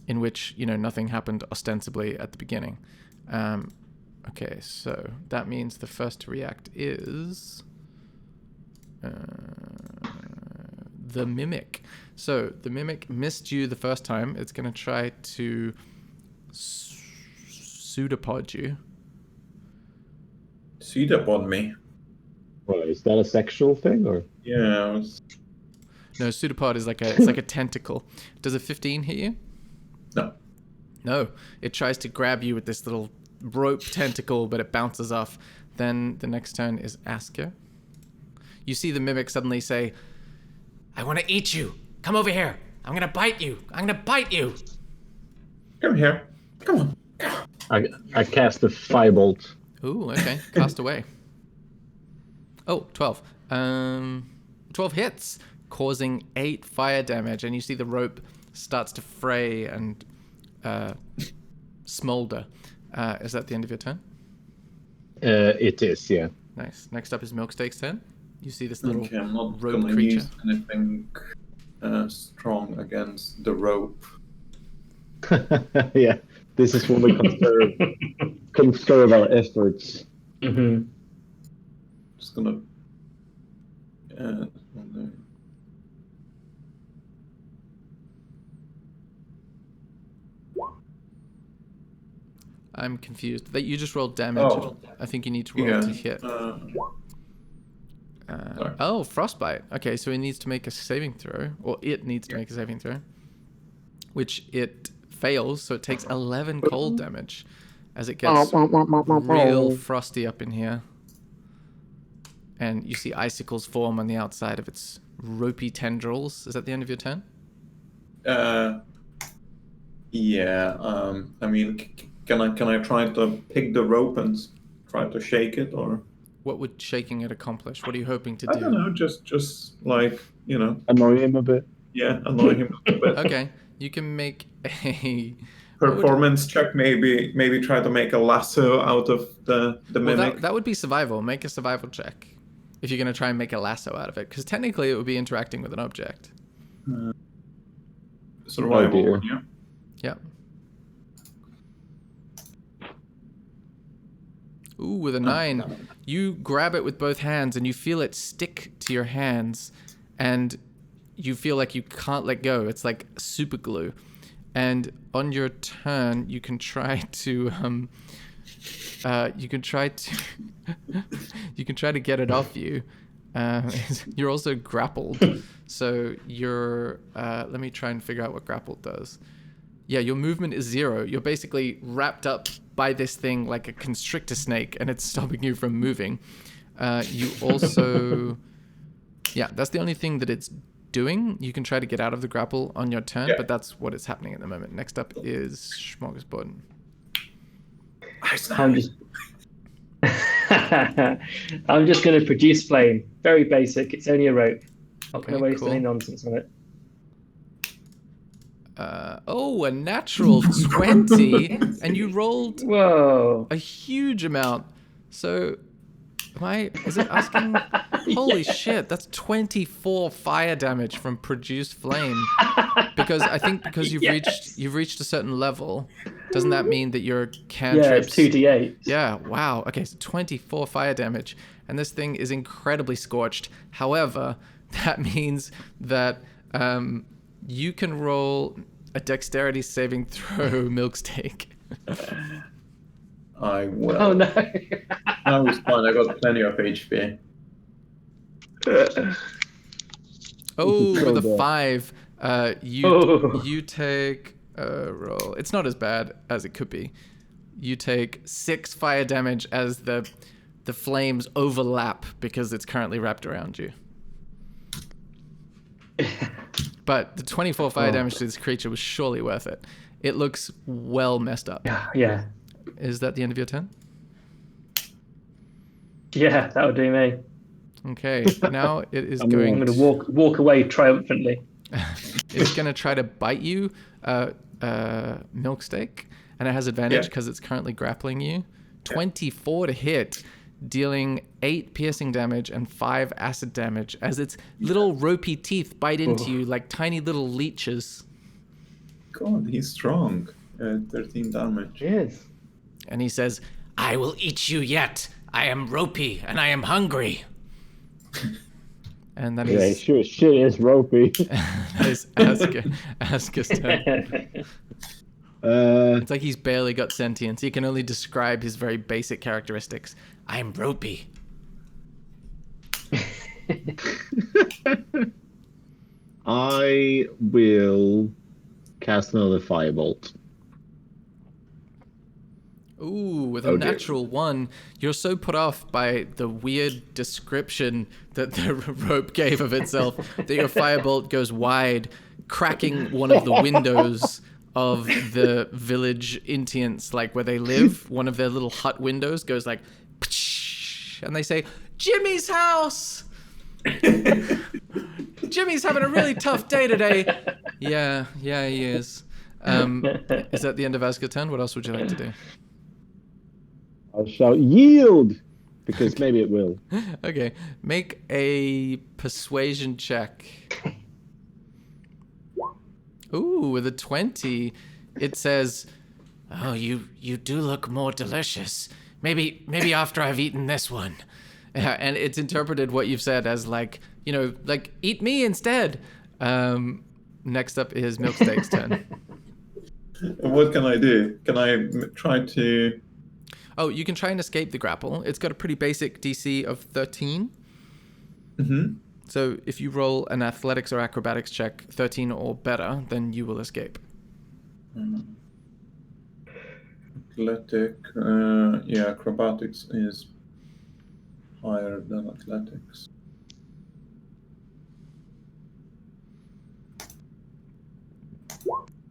in which nothing happened ostensibly at the beginning. Okay, so that means the first to react is the Mimic. So the Mimic missed you the first time. It's going to try to pseudopod you. Pseudopod me. Well, is that a sexual thing or? Yeah. No, pseudopod is it's like a tentacle. Does a 15 hit you? No. No, it tries to grab you with this little rope tentacle, but it bounces off. Then the next turn is Asker. You see the Mimic suddenly say, "I want to eat you. Come over here. I'm going to bite you. I'm going to bite you." Come here. Come on. I cast the firebolt. Ooh, okay. Cast away. Oh, 12. 12 hits, causing 8 fire damage, and you see the rope starts to fray and smolder. Is that the end of your turn? It is, yeah. Nice. Next up is Milksteak's turn. You see this little Okay, I'm not rope gonna creature. use anything strong against the rope. Yeah, this is when we conserve our efforts. Mm-hmm. Just gonna. I'm confused. That you just rolled damage. Oh. I think you need to roll to hit. Sorry. Frostbite. Okay, so he needs to make a saving throw, or it needs to make a saving throw, which it fails. So it takes 11 cold damage as it gets real frosty up in here, and you see icicles form on the outside of its ropey tendrils. Is that the end of your turn? Yeah. I mean, can I try to pick the rope and try to shake it, or? What would shaking it accomplish? What are you hoping to I do? don't know. Just like Annoy him a bit. Yeah, annoy him a bit. Okay, you can make a Performance check, maybe try to make a lasso out of the mimic. That would be survival. Make a survival check if you're going to try and make a lasso out of it, because technically it would be interacting with an object. Survival, dear. yeah. Yeah. Ooh, with a 9. You grab it with both hands and you feel it stick to your hands, and you feel like you can't let go. It's like super glue. And on your turn, you can try to you can try to get it off you. You're also grappled. So you're let me try and figure out what grappled does. Yeah, your movement is 0. You're basically wrapped up by this thing like a constrictor snake, and it's stopping you from moving. You also... Yeah, that's the only thing that it's doing. You can try to get out of the grapple on your turn, but that's what is happening at the moment. Next up is Smorgasbord. I'm just... I'm just going to produce flame. Very basic. It's only a rope. Not going to waste any nonsense on it. A natural 20, and you rolled a huge amount. So, is it asking? Holy shit, that's 24 fire damage from produced flame. Because you've reached a certain level. Doesn't that mean that your cantrips? Yeah, it's 2d8. Yeah, wow. Okay, so 24 fire damage, and this thing is incredibly scorched. However, that means that you can roll a dexterity saving throw, Milksteak. I will. Oh no. No, it's fine. I got plenty of HP. With a 5, you take a roll. It's not as bad as it could be. You take 6 fire damage as the flames overlap because it's currently wrapped around you. But the 24 fire damage to this creature was surely worth it. It looks well messed up. Yeah. Is that the end of your turn? Yeah, that would do me. Okay, now it is I'm going to walk away triumphantly. It's going to try to bite you, Milksteak, and it has advantage because it's currently grappling you. 24 to hit, dealing 8 piercing damage and 5 acid damage as its little ropey teeth bite into you like tiny little leeches. God, he's strong. 13 damage. Yes. And he says, "I will eat you yet. I am ropey and I am hungry." And that is... sure shit is ropey. That is Asker's turn. It's like he's barely got sentience. He can only describe his very basic characteristics. I'm ropey. I will cast another firebolt. Ooh, with a natural 1, you're so put off by the weird description that the rope gave of itself that your firebolt goes wide, cracking one of the windows of the village Intiants, like where they live. One of their little hut windows goes like, and they say, "Jimmy's house! Jimmy's having a really tough day today." Yeah, he is. Is that the end of Asker's turn? What else would you like to do? I'll shout, "Yield!" Because maybe it will. Okay, make a persuasion check. Ooh, with a 20, it says, "Oh, you do look more delicious. Maybe after I've eaten this one." And it's interpreted what you've said as like, eat me instead. Next up is Milksteak's turn. What can I do? Can I try to... Oh, you can try and escape the grapple. It's got a pretty basic DC of 13. Mm-hmm. So if you roll an athletics or acrobatics check 13 or better, then you will escape. Acrobatics is higher than athletics.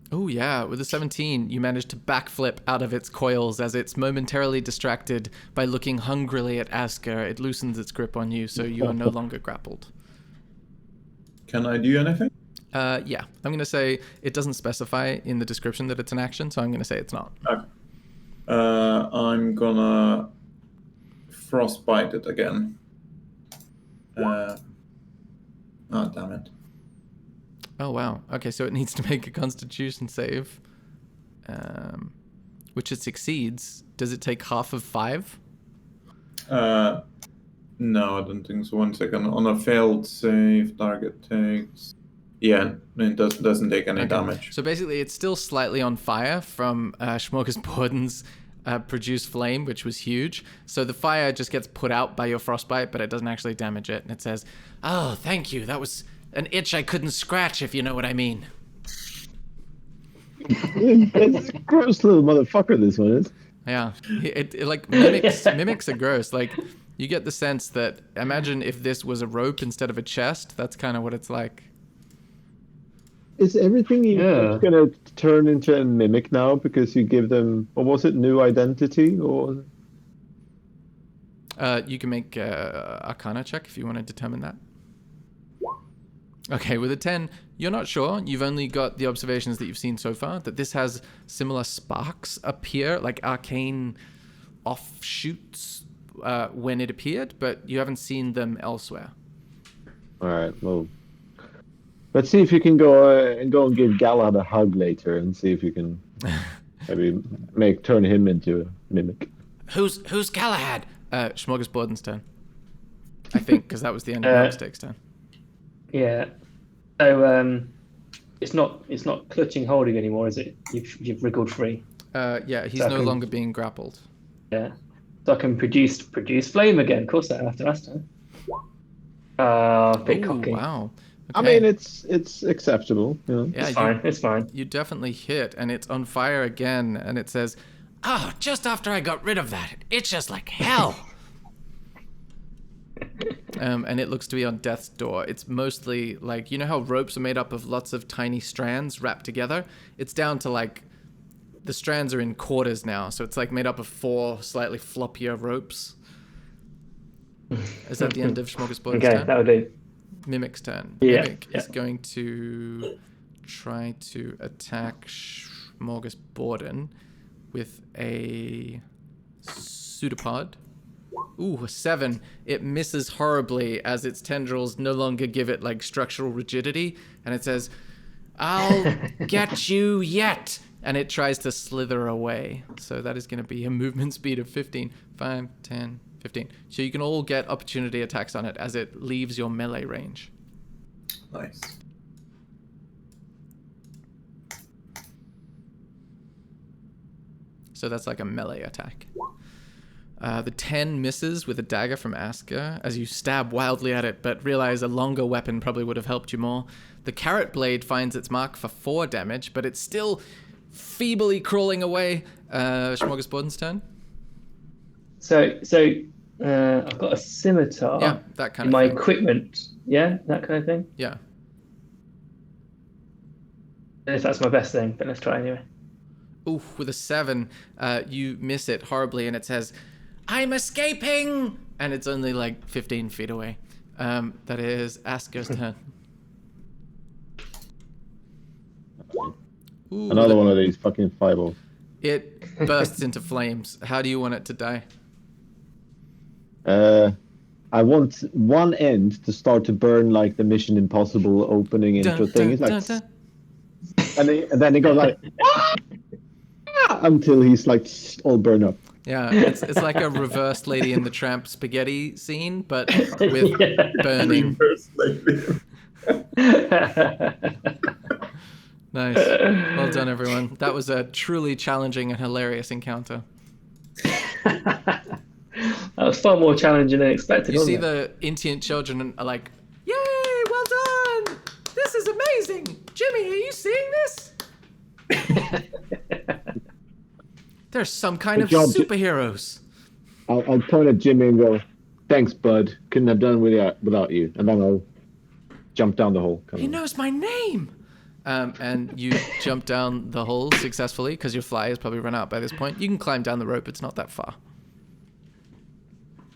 Oh yeah, with a 17, you manage to backflip out of its coils as it's momentarily distracted by looking hungrily at Asker. It loosens its grip on you, so you are no longer grappled. Can I do anything? Yeah. I'm going to say it doesn't specify in the description that it's an action, so I'm going to say it's not. Okay. I'm gonna frostbite it again. Damn it. Oh, wow. Okay, so it needs to make a constitution save, which it succeeds. Does it take half of 5? No, I don't think so. 1 second. On a failed save, target takes... Yeah, it doesn't take any damage. So basically, it's still slightly on fire from Smorgasbord's produced flame, which was huge. So the fire just gets put out by your frostbite, but it doesn't actually damage it. And it says, "Oh, thank you. That was an itch I couldn't scratch, if you know what I mean." It's a gross little motherfucker, this one is. Yeah, it like mimics are gross. Like you get the sense that imagine if this was a rope instead of a chest. That's kind of what it's like. Is everything you Yeah. touch gonna turn into a mimic now because you give them, what was it, new identity? Or You can make a Arcana check if you want to determine that. Okay, with a 10, you're not sure. You've only got the observations that you've seen so far, that this has similar sparks appear, like arcane offshoots when it appeared, but you haven't seen them elsewhere. all right, well, let's see if you can go and give Galahad a hug later and see if you can maybe turn him into a mimic. Who's Galahad? Smorgasbord's turn. I think, because that was the end of Milkstick's turn. Yeah. So it's not clutching holding anymore, is it? You've wriggled free. Yeah, he's So I no can- longer being grappled. Yeah. So I can produce flame again. Of course I have to last time. Bit Ooh, cocky. wow. I Okay. mean, it's acceptable, you know. Yeah, It's fine. It's fine. You definitely hit, and it's on fire again, and it says, "Oh, just after I got rid of that, it's just like hell." And it looks to be on death's door. It's mostly like, you know how ropes are made up of lots of tiny strands wrapped together? It's down to like, the strands are in quarters now, so it's like made up of 4 slightly floppier ropes. Is that the end of Smorgasbord's Okay, turn? that'll do. Mimic's turn. Yeah, Mimic is yeah. going to try to attack Smorgasborden with a pseudopod. Ooh, a 7. It misses horribly as its tendrils no longer give it like structural rigidity, and it says, "I'll get you yet." And it tries to slither away. So that is going to be a movement speed of 15. 5, 10, 15. So you can all get opportunity attacks on it as it leaves your melee range. Nice. So that's like a melee attack. The 10 misses with a dagger from Asker as you stab wildly at it, but realize a longer weapon probably would have helped you more. The carrot blade finds its mark for 4 damage, but it's still feebly crawling away. Smorgasbord's turn. So I've got a scimitar. Yeah, that kind in of my thing. equipment. Yeah, that kind of thing. Yeah. And if that's my best thing, but let's try anyway. Ooh, with a 7, you miss it horribly, and it says, "I'm escaping!" And it's only like 15 feet away. That is Asker's turn. Ooh, Another one of these fucking fireballs. It bursts into flames. How do you want it to die? I want one end to start to burn like the Mission Impossible opening intro Dun, thing. dun, It's like, dun, and then it goes like until he's like all burned up. Yeah, it's like a reverse Lady and the Tramp spaghetti scene, but with Yeah. burning. Reverse lady. Nice. Well done, everyone. That was a truly challenging and hilarious encounter. That was far more challenging than expected. You see wasn't it? the Intient children are like, "Yay, well done! This is amazing! Jimmy, are you seeing this? There's some kind of Good job, superheroes." I'll point at Jimmy and go, "Thanks, bud. Couldn't have done without you." And then I'll jump down the hole. Come He on. knows my name. And you jump down the hole successfully because your fly has probably run out by this point. You can climb down the rope. It's not that far.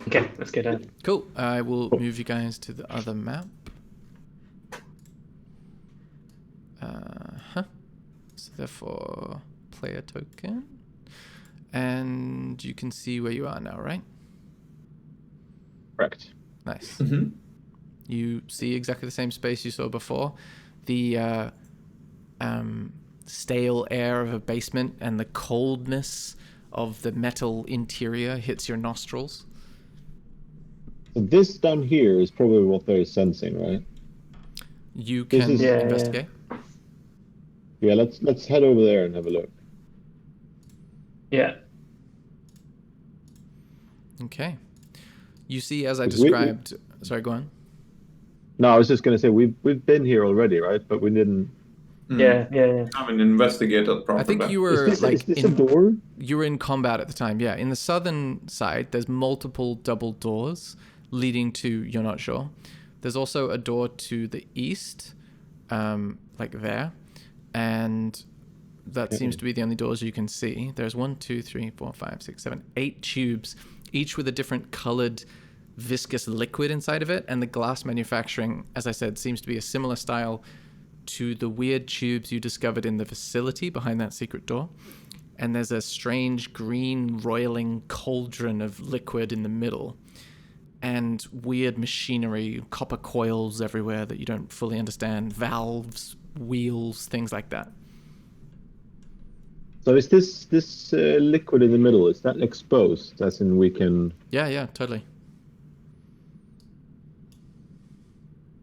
Okay, let's go down. Cool. I will move you guys to the other map. So therefore, player token. And you can see where you are now, right? Correct. Nice. Mm-hmm. You see exactly the same space you saw before. The stale air of a basement and the coldness of the metal interior hits your nostrils. So this down here is probably what they're sensing, right? You This can is- Yeah, investigate. Yeah, let's head over there and have a look. Yeah. Okay. You see, as I We- described... Sorry, go on. No, I was just gonna say we've been here already, right? But we didn't Yeah. I haven't investigated properly. I think you Is were this, like is this a door? you were in combat at the time. Yeah, in the southern side, there's multiple double doors leading to you're not sure. There's also a door to the east, like there, and that seems to be the only doors you can see. There's 1, 2, 3, 4, 5, 6, 7, 8 tubes, each with a different colored viscous liquid inside of it, and the glass manufacturing, as I said, seems to be a similar style to the weird tubes you discovered in the facility behind that secret door. And there's a strange green roiling cauldron of liquid in the middle, and weird machinery, copper coils everywhere that you don't fully understand, valves, wheels, things like that. So is this liquid in the middle? Is that exposed? As in we can. Yeah, totally.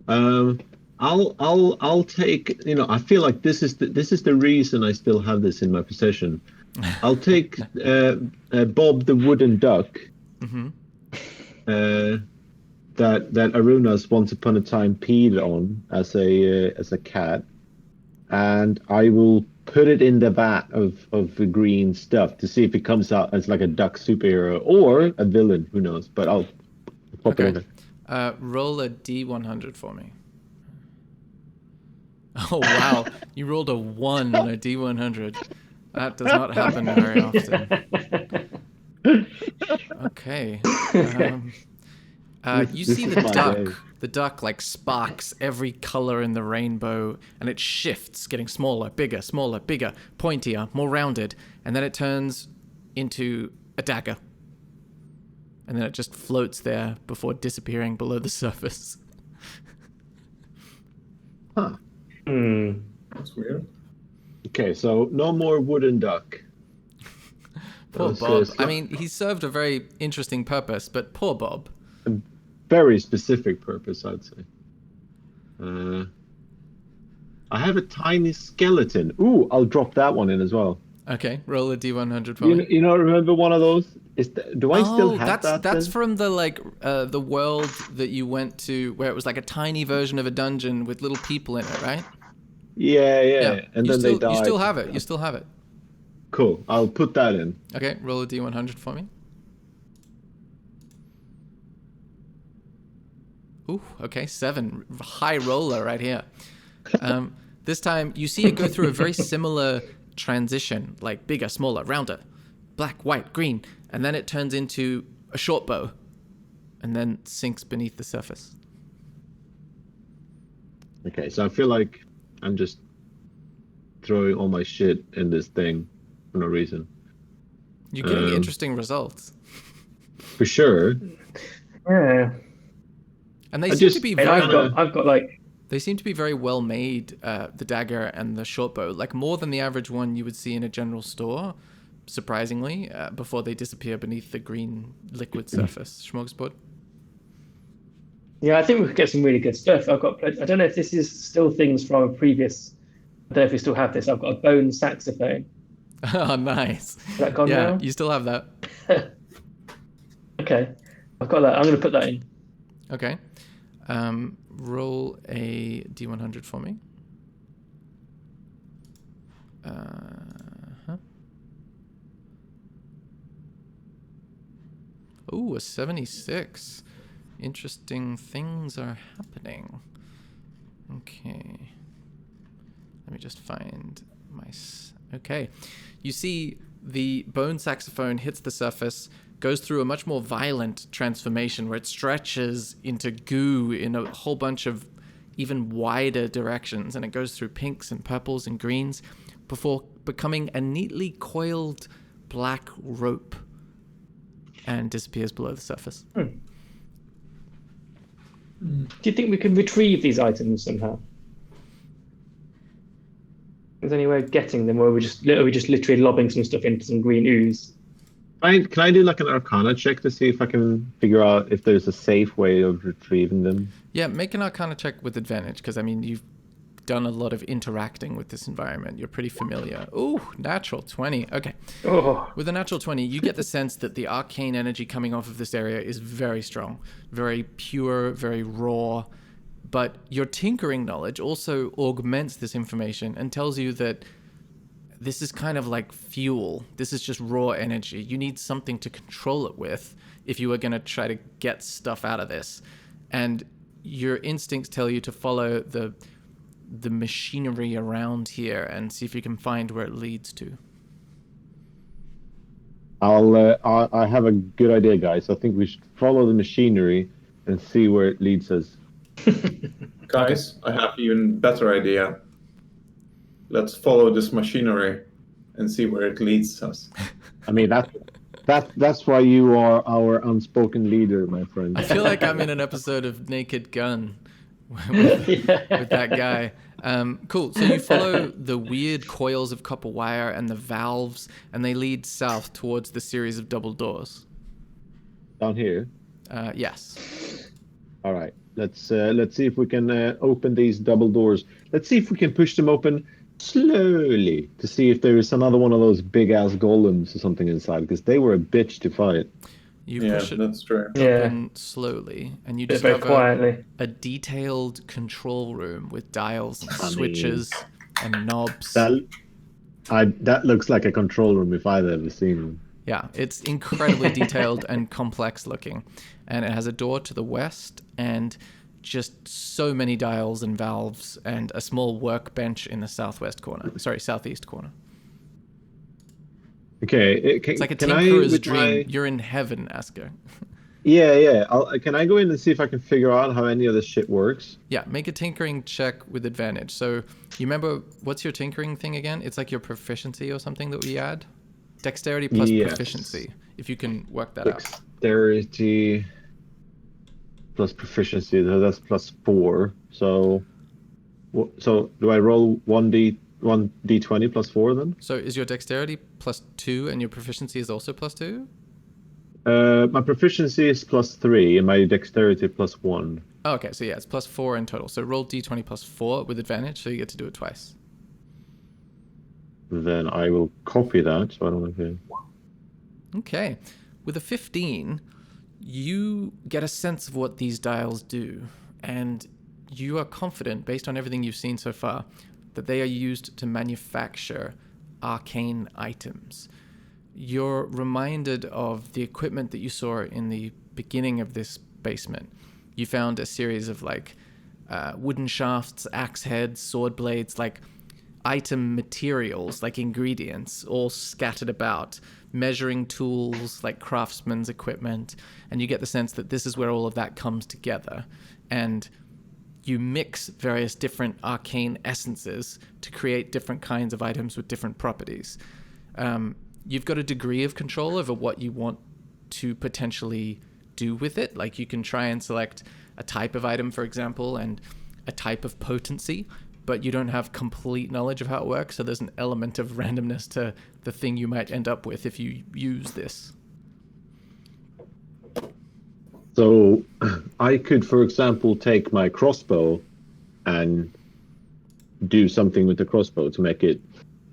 I'll take. I feel like this is the reason I still have this in my possession. I'll take Bob the wooden duck. Mm-hmm. That Arunas once upon a time peed on as a cat, and I will put it in the vat of the green stuff to see if it comes out as like a duck superhero or a villain. Who knows? But I'll pop it in there. Roll a D100 for me. Oh, wow. You rolled a 1 on a D100. That does not happen very often. Okay. You see the duck. The duck like sparks every color in the rainbow, and it shifts, getting smaller, bigger, pointier, more rounded, and then it turns into a dagger. And then it just floats there before disappearing below the surface. Huh. That's weird. Okay, so no more wooden duck. Poor Bob. I mean, he served a very interesting purpose, but poor Bob. A very specific purpose, I'd say. I have a tiny skeleton. Ooh, I'll drop that one in as well. Okay, roll a D100 for me. Remember one of those? Do I still have that? That's then? from the the world that you went to, where it was like a tiny version of a dungeon with little people in it, right? Yeah. And then they died. You still have it. You still have it. Cool. I'll put that in. Okay, roll a D100 for me. Ooh, okay, 7. High roller right here. This time, you see it go through a very similar transition, like bigger, smaller, rounder, black, white, green, and then it turns into a short bow, and then sinks beneath the surface. Okay, so I feel like I'm just throwing all my shit in this thing for no reason. You're getting interesting results. For sure. Yeah. And they seem to be very... I've got like... They seem to be very well made, the dagger and the short bow, like more than the average one you would see in a general store, surprisingly, before they disappear beneath the green liquid surface. Smorgasbord? Yeah, I think we could get some really good stuff. I don't know if this is still things from a previous... I don't know if we still have this. I've got a bone saxophone. Oh, nice. Is that gone now? Yeah, you still have that. Okay. I've got that. I'm going to put that in. Okay. Roll a D100 for me. Ooh, a 76. Interesting things are happening. Okay. Let me just find my... Okay. You see the bone saxophone hits the surface, goes through a much more violent transformation where it stretches into goo in a whole bunch of even wider directions, and it goes through pinks and purples and greens before becoming a neatly coiled black rope and disappears below the surface. Do you think we can retrieve these items somehow? Is there any way of getting them, or are we just literally lobbing some stuff into some green ooze? Can I do like an Arcana check to see if I can figure out if there's a safe way of retrieving them? Yeah, make an Arcana check with advantage, because, I mean, you've done a lot of interacting with this environment. You're pretty familiar. Ooh, natural 20. Okay. Oh. With a natural 20, you get the sense that the arcane energy coming off of this area is very strong, very pure, very raw, But your tinkering knowledge also augments this information and tells you that this is kind of like fuel. This is just raw energy. You need something to control it with if you are going to try to get stuff out of this. And your instincts tell you to follow the machinery around here and see if you can find where it leads to. I have a good idea, guys. I think we should follow the machinery and see where it leads us. Guys, I have even better idea. Let's follow this machinery and see where it leads us. I mean, that's why you are our unspoken leader, my friend. I feel like I'm in an episode of Naked Gun with that guy. Cool. So you follow the weird coils of copper wire and the valves, and they lead south towards the series of double doors. Down here? Yes. All right. Let's see if we can open these double doors. Let's see if we can push them open slowly to see if there is another one of those big ass golems or something inside, because they were a bitch to fight. You Yeah, push it that's true. open slowly, and you Bit very discover quietly. a detailed control room with dials and switches and knobs. That looks like a control room if I've ever seen one. Yeah, it's incredibly detailed and complex looking. And it has a door to the west and just so many dials and valves and a small workbench in the southeast corner. Okay, It's like a tinkerer's dream. You're in heaven, Asker. Yeah. Can I go in and see if I can figure out how any of this shit works? Yeah, make a tinkering check with advantage. So you remember, what's your tinkering thing again? It's like your proficiency or something that we add? Dexterity plus proficiency, if you can work that out. Dexterity plus proficiency, that's +4. So do I roll 1d20 plus 4 then? So is your dexterity +2 and your proficiency is also +2? My proficiency is +3 and my dexterity +1. Oh, okay, so yeah, it's +4 in total. So roll d20 +4 with advantage, so you get to do it twice. Then I will copy that, so I don't know if it... Okay. With a 15, you get a sense of what these dials do, and you are confident, based on everything you've seen so far, that they are used to manufacture arcane items. You're reminded of the equipment that you saw in the beginning of this basement. You found a series of wooden shafts, axe heads, sword blades, item materials, like ingredients, all scattered about, measuring tools, like craftsman's equipment, and you get the sense that this is where all of that comes together. And you mix various different arcane essences to create different kinds of items with different properties. You've got a degree of control over what you want to potentially do with it. Like you can try and select a type of item, for example, and a type of potency, but you don't have complete knowledge of how it works, so there's an element of randomness to the thing you might end up with if you use this. So I could, for example, take my crossbow and do something with the crossbow to make it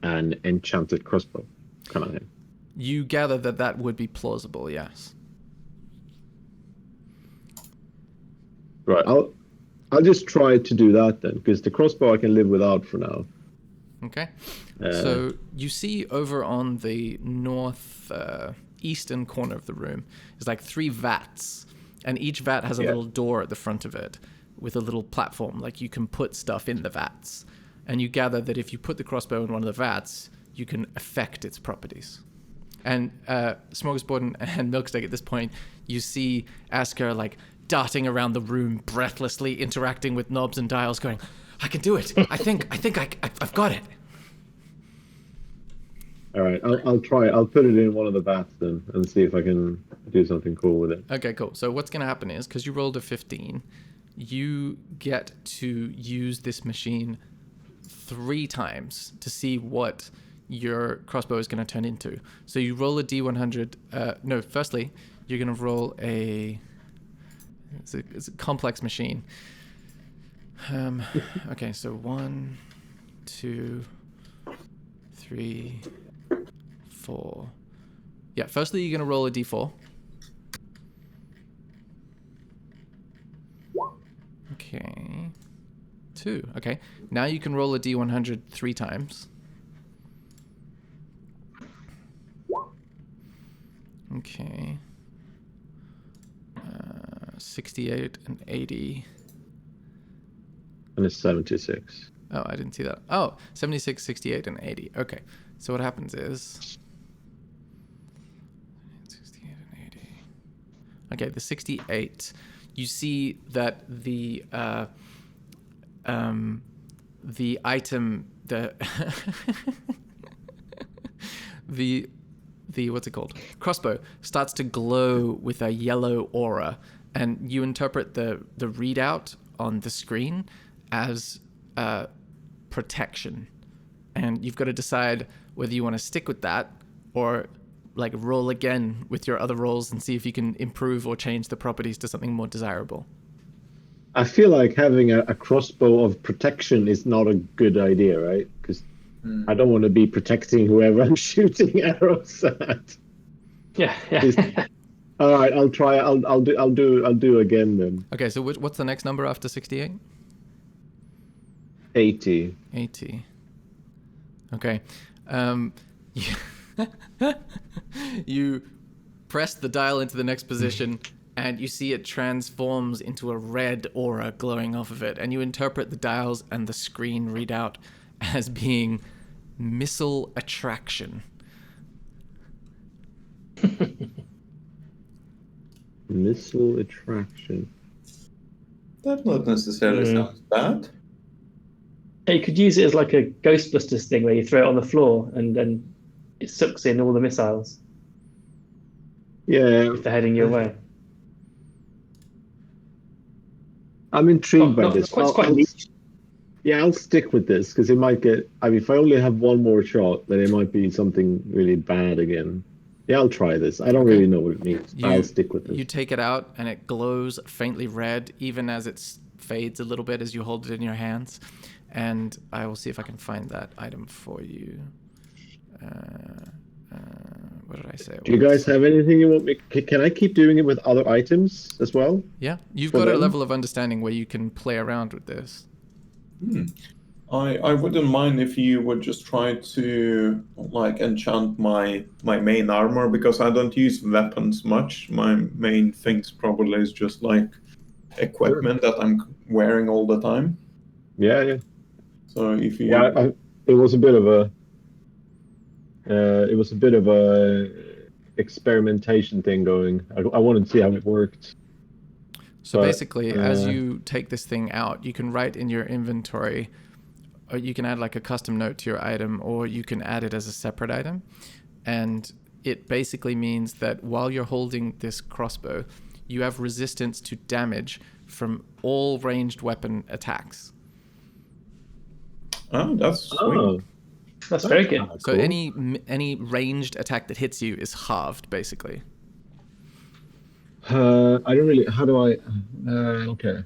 an enchanted crossbow kind of thing. You gather that would be plausible, yes. Right, I'll just try to do that then, because the crossbow I can live without for now. Okay. So you see over on the north eastern corner of the room, there's 3 vats, and each vat has a little door at the front of it with a little platform, you can put stuff in the vats. And you gather that if you put the crossbow in one of the vats, you can affect its properties. And Smorgasbord and Milksteak, at this point, you see Asker darting around the room, breathlessly interacting with knobs and dials, going, "I can do it! I think I've got it!" All right, I'll try. I'll put it in one of the vats then and see if I can do something cool with it. Okay, cool. So what's going to happen is, because you rolled a 15, you get to use this machine 3 times to see what your crossbow is going to turn into. So you roll a D100. Firstly, you're going to roll a... It's a complex machine. Okay, so 1, 2, 3, 4. Yeah, firstly, you're going to roll a D4. Okay. 2. Okay. Now you can roll a D100 3 times. Okay. 68 and 80. And it's 76. Oh, I didn't see that. Oh, 76, 68, and 80. Okay. So what happens is... 68 and 80. Okay, the 68. You see that the item, the what's it called? Crossbow starts to glow with a yellow aura, and you interpret the readout on the screen as protection, and you've got to decide whether you want to stick with that or like roll again with your other rolls and see if you can improve or change the properties to something more desirable. I feel like having a crossbow of protection is not a good idea, right? Because I don't want to be protecting whoever I'm shooting arrows at. Yeah. All right, I'll try. I'll do again then. Okay, so what's the next number after 68? 80. 80. Okay. You press the dial into the next position, and you see it transforms into a red aura glowing off of it, and you interpret the dials and the screen readout as being missile attraction. Missile attraction. That not necessarily sounds bad. You could use it as like a Ghostbusters thing where you throw it on the floor and then it sucks in all the missiles Yeah, if they're heading your way. I'm intrigued by this. It's quite niche. Yeah, I'll stick with this because it might get. I mean, if I only have one more shot, then it might be something really bad again. Yeah, I'll try this. I don't really know what it means. I'll stick with this. You take it out, and it glows faintly red, even as it fades a little bit as you hold it in your hands. And I will see if I can find that item for you. What did I say? Do you guys have anything you want me? Can I keep doing it with other items as well? Yeah, you've got a level of understanding where you can play around with this. I wouldn't mind if you would just try to like enchant my main armor, because I don't use weapons much. My main things probably is just like equipment that I'm wearing all the time. Yeah. So if you it was a bit of a experimentation thing going. I wanted to see how it worked. So basically, as you take this thing out, you can write in your inventory, or you can add like a custom note to your item, or you can add it as a separate item. And it basically means that while you're holding this crossbow, you have resistance to damage from all ranged weapon attacks. Oh, that's sweet. That's very good. So cool. any ranged attack that hits you is halved, basically. I don't really. How do I? Okay.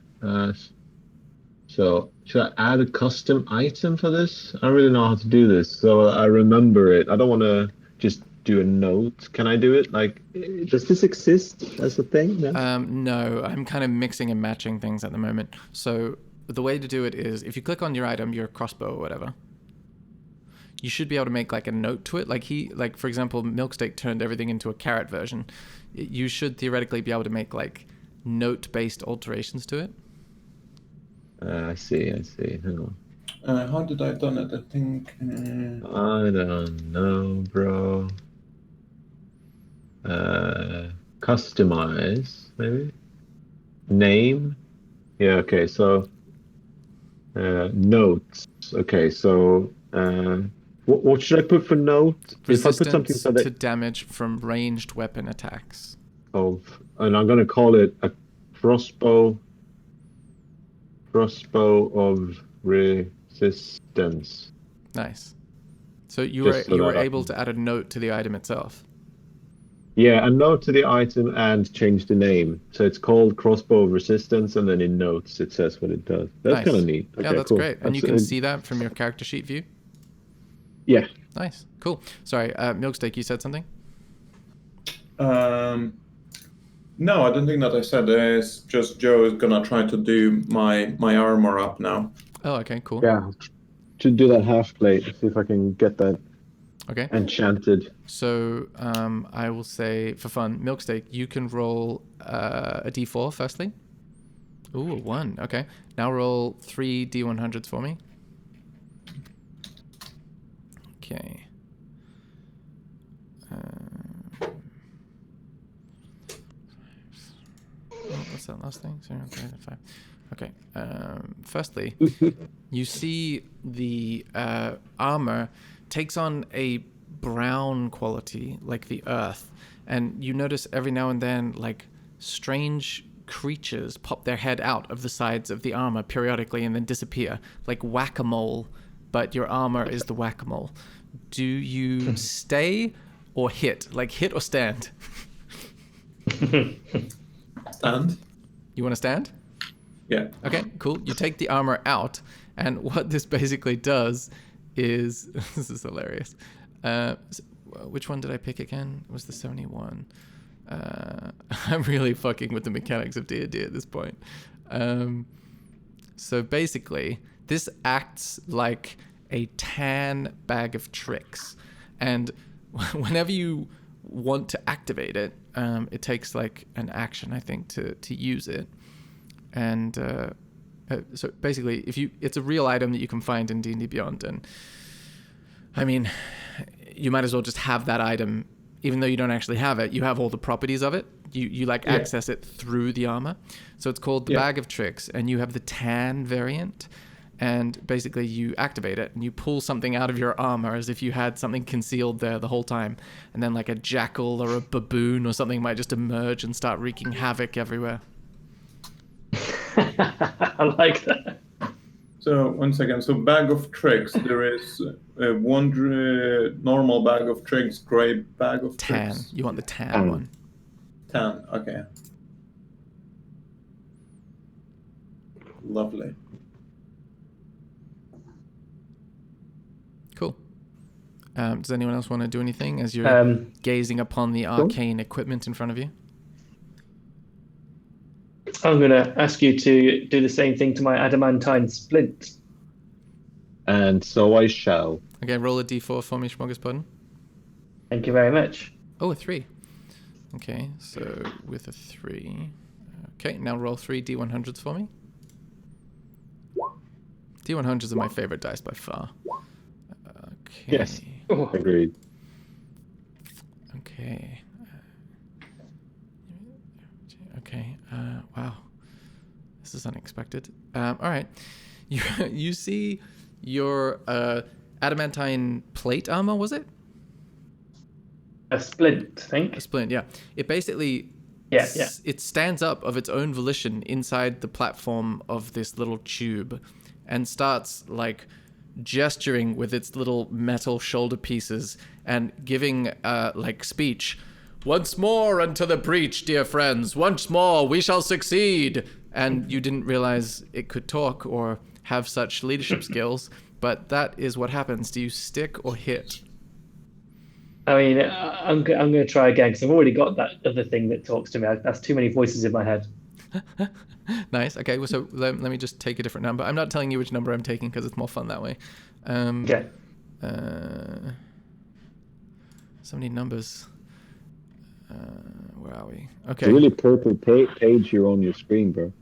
So should I add a custom item for this? I don't really know how to do this, so I remember it. I don't want to just do a note. Can I do it? Like, does this exist as a thing? No? No, I'm kind of mixing and matching things at the moment. So the way to do it is, if you click on your item, your crossbow or whatever, you should be able to make like a note to it. Like for example, Milksteak turned everything into a carrot version. You should theoretically be able to make like note-based alterations to it. I see. Hang on. How did I done it? I think. I don't know, bro. Customize, maybe. Name. Yeah. Okay. So, notes. Okay. So, what should I put for note? If I put something so that to damage from ranged weapon attacks. And I'm gonna call it a crossbow of resistance. Nice. So you were able to add a note to the item itself. Yeah, a note to the item and change the name. So it's called crossbow of resistance, and then in notes it says what it does. That's nice. kind of neat. Okay, yeah, that's cool. great. And you can see that from your character sheet view? Yeah. Nice. Cool. Sorry, Milksteak, you said something? No, I don't think that I said. It's just Joe is gonna try to do my armor up now. Oh, okay, cool. Yeah, to do that half plate. See if I can get that Okay. enchanted. So I will say, for fun, Milksteak, you can roll a d4 firstly. Ooh, a 1. Okay. Now roll 3 d100s for me. Okay. What's that last thing? 0, 3, 5. Okay. Firstly, you see the armor takes on a brown quality, like the earth, and you notice every now and then, like, strange creatures pop their head out of the sides of the armor periodically and then disappear, like whack-a-mole, but your armor is the whack-a-mole. Do you stay or hit? Like, hit or stand? Stand. You want to stand? Yeah. Okay, cool. You take the armor out, and what this basically does is... This is hilarious. Which one did I pick again? It was the 71. I'm really fucking with the mechanics of D&D at this point. So basically, this acts like a tan bag of tricks. And whenever you want to activate it, it takes like an action, I think, to use it. And so basically, it's a real item that you can find in D&D Beyond, and I mean, you might as well just have that item, even though you don't actually have it. You have all the properties of it. You like access it through the armor. So it's called the Bag of Tricks, and you have the tan variant. And basically, you activate it, and you pull something out of your armor as if you had something concealed there the whole time. And then like a jackal or a baboon or something might just emerge and start wreaking havoc everywhere. I like that. So, one second. So, bag of tricks. There is one normal bag of tricks, gray bag of Tan. tricks. You want the tan one. Tan. Okay. Lovely. Cool. Does anyone else want to do anything as you're gazing upon the arcane equipment in front of you? I'm going to ask you to do the same thing to my adamantine splint. And so I shall. Okay, roll a d4 for me, Smorgasborden. Thank you very much. Oh, a 3. Okay, so with a 3. Okay, now roll 3 d100s for me. D100s are my favorite dice by far. Okay. Yes. Agreed. Okay. Okay. Wow. This is unexpected. All right. You see your adamantine plate armor, was it? A splint, I think. A splint, yeah. It basically... Yeah. It stands up of its own volition inside the platform of this little tube and starts, like, gesturing with its little metal shoulder pieces and giving, like, speech. Once more unto the breach, dear friends. Once more, we shall succeed. And you didn't realize it could talk or have such leadership skills, but that is what happens. Do you stick or hit? I mean, I'm going to try again because I've already got that other thing that talks to me. That's too many voices in my head. Nice. Okay, well, so let me just take a different number. I'm not telling you which number I'm taking because it's more fun that way. Okay. So many numbers. Where are we? Okay. It's a really purple page here on your screen, bro.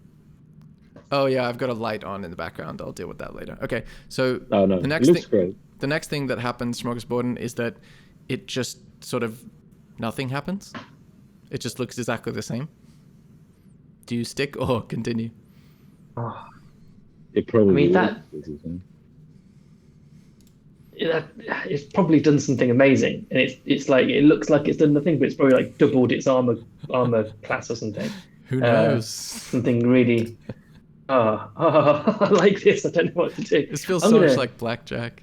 Oh yeah, I've got a light on in the background. I'll deal with that later. Okay, so Oh no, the it next looks thing, great. the next thing that happens, Smorgasborden, is that it just sort of nothing happens. It just looks exactly the same. Do you stick or continue? Oh, It probably I mean, it's probably done something amazing, and it's like it looks like it's done nothing, but it's probably like doubled its armor class or something. Who knows? Something really. I like this. I don't know what to do. This feels so much like blackjack.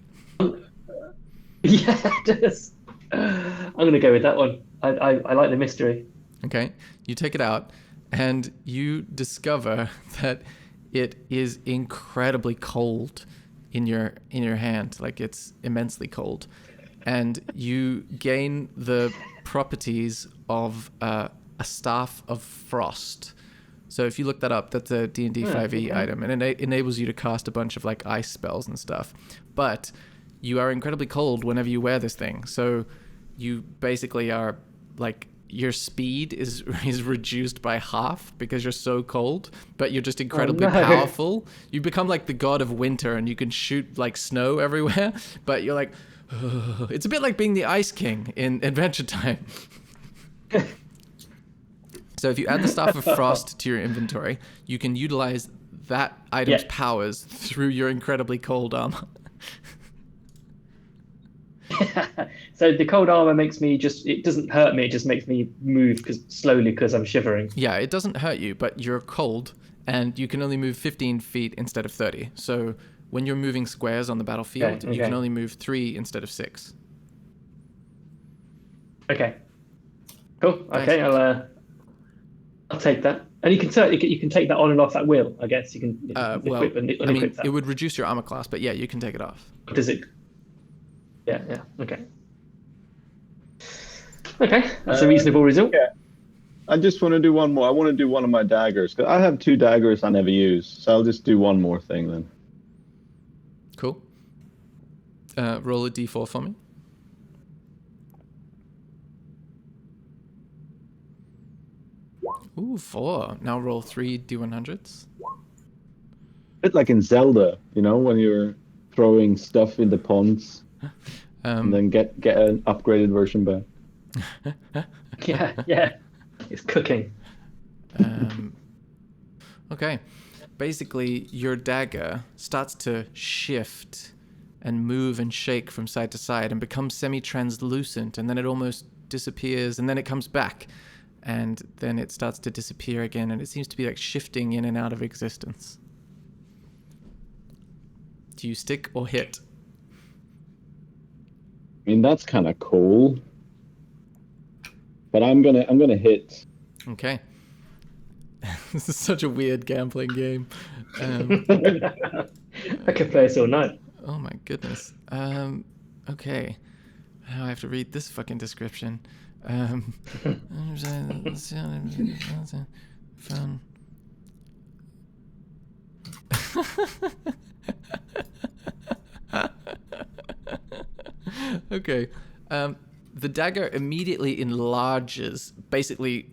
Yeah, it does. I'm gonna go with that one. I like the mystery. Okay, you take it out, and you discover that it is incredibly cold in your hand. Like, it's immensely cold, and you gain the properties of a staff of frost. So if you look that up, that's a D&D 5e item, and it enables you to cast a bunch of like ice spells and stuff. But you are incredibly cold whenever you wear this thing. So you basically are like, your speed is reduced by half because you're so cold, but you're just incredibly powerful. You become like the god of winter, and you can shoot like snow everywhere, but you're like, ugh. It's a bit like being the Ice King in Adventure Time. So if you add the Staff of Frost to your inventory, you can utilize that item's powers through your incredibly cold armor. So the cold armor makes me it doesn't hurt me, it just makes me move slowly because I'm shivering. Yeah, it doesn't hurt you, but you're cold, and you can only move 15 feet instead of 30. So when you're moving squares on the battlefield, you can only move 3 instead of 6. Okay. Cool. Nice. Okay, I'll take that. And you can take that on and off at will, I guess. You can equip and unequip that. It would reduce your armor class, but yeah, you can take it off. Does it? Yeah. Okay. Okay, that's a reasonable result. Yeah. I just want to do one more. I want to do one of my daggers, because I have 2 daggers I never use. So I'll just do one more thing then. Cool. Roll a d4 for me. Ooh, 4. Now roll 3 d100s. A bit like in Zelda, when you're throwing stuff in the ponds, and then get an upgraded version back. Yeah. It's cooking. Okay. Basically, your dagger starts to shift and move and shake from side to side and becomes semi-translucent, and then it almost disappears, and then it comes back, and then it starts to disappear again, and it seems to be like shifting in and out of existence. Do you stick or hit? I mean, that's kind of cool. But I'm gonna hit. Okay. This is such a weird gambling game. I could play this all night. Oh my goodness. Okay. Now I have to read this fucking description. Fun. Okay. The dagger immediately enlarges. Basically,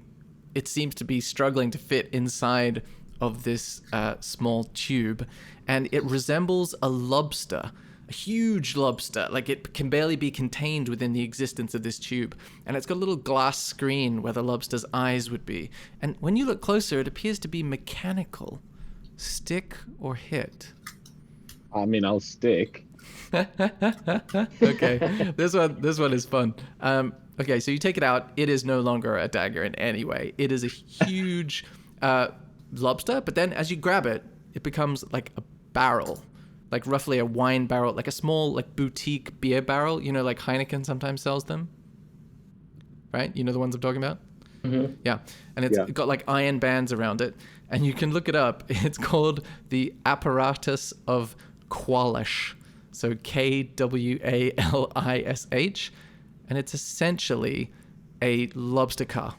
it seems to be struggling to fit inside of this small tube, and it resembles a lobster, a huge lobster. Like, it can barely be contained within the existence of this tube, and it's got a little glass screen where the lobster's eyes would be. And when you look closer, it appears to be mechanical. Stick or hit? I mean, I'll stick. Okay, this one is fun. Okay, so you take it out. It is no longer a dagger in any way. It is a huge lobster, but then as you grab it, it becomes like a barrel, like roughly a wine barrel, like a small like boutique beer barrel. Like Heineken sometimes sells them, right? You know the ones I'm talking about? Mm-hmm. Yeah, and it's got like iron bands around it, and you can look it up. It's called the apparatus of Qualish. So Kwalish, and it's essentially a lobster car.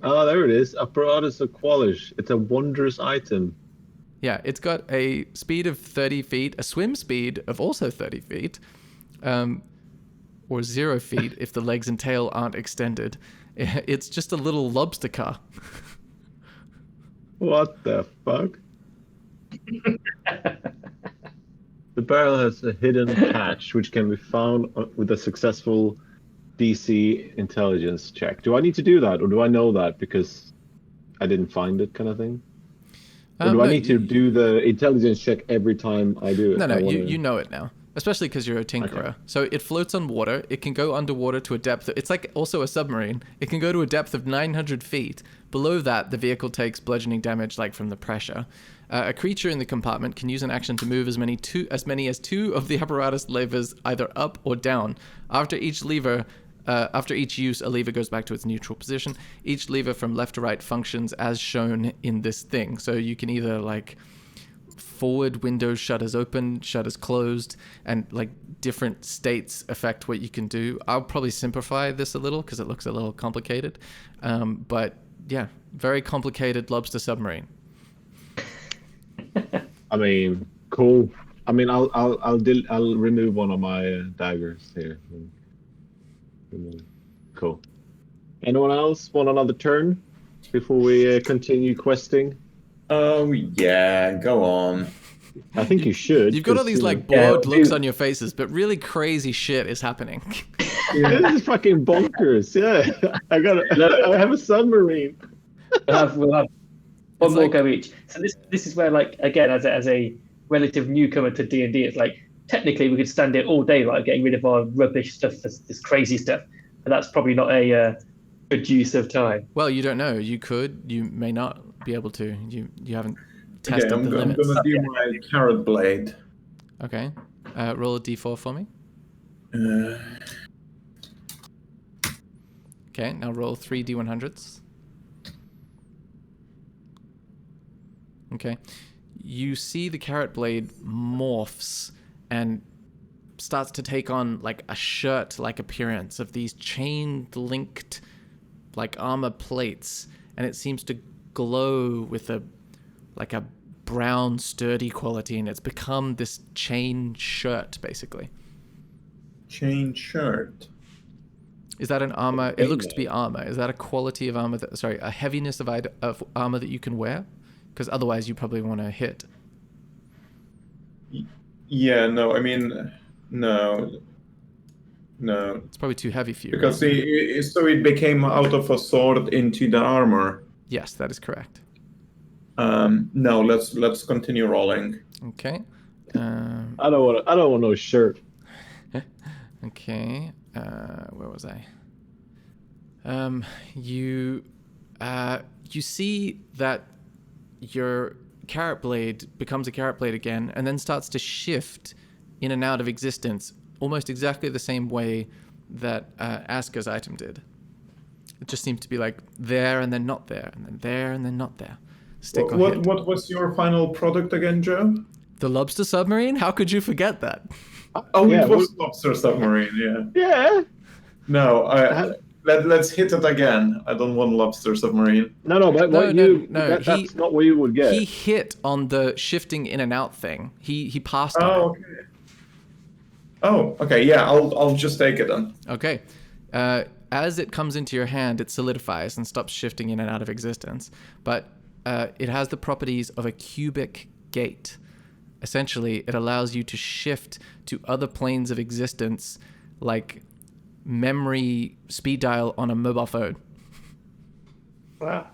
Oh, there it is. Apparatus of Qualish. It's a wondrous item. Yeah, it's got a speed of 30 feet, a swim speed of also 30 feet, or 0 feet if the legs and tail aren't extended. It's just a little lobster car. What the fuck? The barrel has a hidden catch which can be found with a successful DC intelligence check. Do I need to do that, or do I know that because I didn't find it, kind of thing? Or do I need to do the intelligence check every time I do it? No, you know it now. Especially because you're a tinkerer. Okay. So it floats on water. It can go underwater to a depth. It's like also a submarine. It can go to a depth of 900 feet. Below that, the vehicle takes bludgeoning damage, like from the pressure. A creature in the compartment can use an action to move as many as 2 of the apparatus levers either up or down. After each use, a lever goes back to its neutral position. Each lever from left to right functions as shown in this thing. So you can either like forward window shutters open, shutters closed, and like different states affect what you can do. I'll probably simplify this a little because it looks a little complicated. But yeah, very complicated lobster submarine. I mean, cool. I mean, I'll remove one of my daggers here. Cool. Anyone else want another turn before we continue questing? Oh yeah, go on. I think you should. You've got all 'cause, these you like know, bored looks on your faces, but really crazy shit is happening. This is fucking bonkers. Yeah, I have a submarine. We'll have one It's more like- go each. So this is where, like, again, as a relative newcomer to D&D, it's like technically we could stand here all day, like getting rid of our rubbish stuff, this crazy stuff, but that's probably not a good use of time. Well, you don't know. You could. You may not be able to. You haven't Okay, tested I'm the gonna limits. do my carrot blade. Okay. Roll a d4 for me. Okay. Now roll 3 d100s. Okay. You see the carrot blade morphs and starts to take on like a shirt-like appearance of these chain-linked like armor plates, and it seems to glow with a brown sturdy quality, and it's become this chain shirt basically. Chain shirt. Is that an armor? It looks to be armor. Is that a quality of armor a heaviness of armor that you can wear? Because otherwise you probably want to hit. Yeah, no, I mean, no. It's probably too heavy for you. Because right? it became out of a sword into the armor. Yes, that is correct. No, let's continue rolling. Okay. I don't want no shirt. Okay. Where was I? You see that your carrot blade becomes a carrot blade again, and then starts to shift in and out of existence, almost exactly the same way that Aska's item did. It just seems to be like there and then not there, and then there and then not there. Stick or hit. What was your final product again, Joe? The lobster submarine? How could you forget that? Oh, Yeah, it was Lobster submarine. Yeah. Yeah. No, let's hit it again. I don't want Lobster submarine. No, but that's not what you would get. He hit on the shifting in and out thing. He passed on it. Oh, okay. Oh, okay. Yeah, I'll just take it then. Okay. As it comes into your hand, it solidifies and stops shifting in and out of existence. But it has the properties of a cubic gate. Essentially, it allows you to shift to other planes of existence, like memory speed dial on a mobile phone. Wow.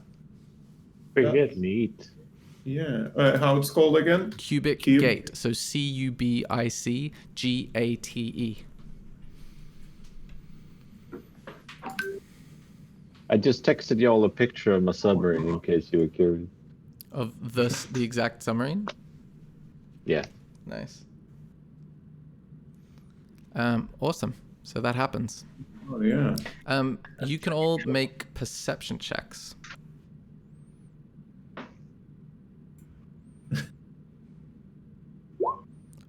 Pretty good. Neat. Yeah. How it's called again? Cubic Cube. gate. So CUBICGATE. I just texted y'all a picture of my submarine in case you were curious. Of the exact submarine. Yeah. Nice. Awesome. So that happens. Oh yeah. You can all make perception checks.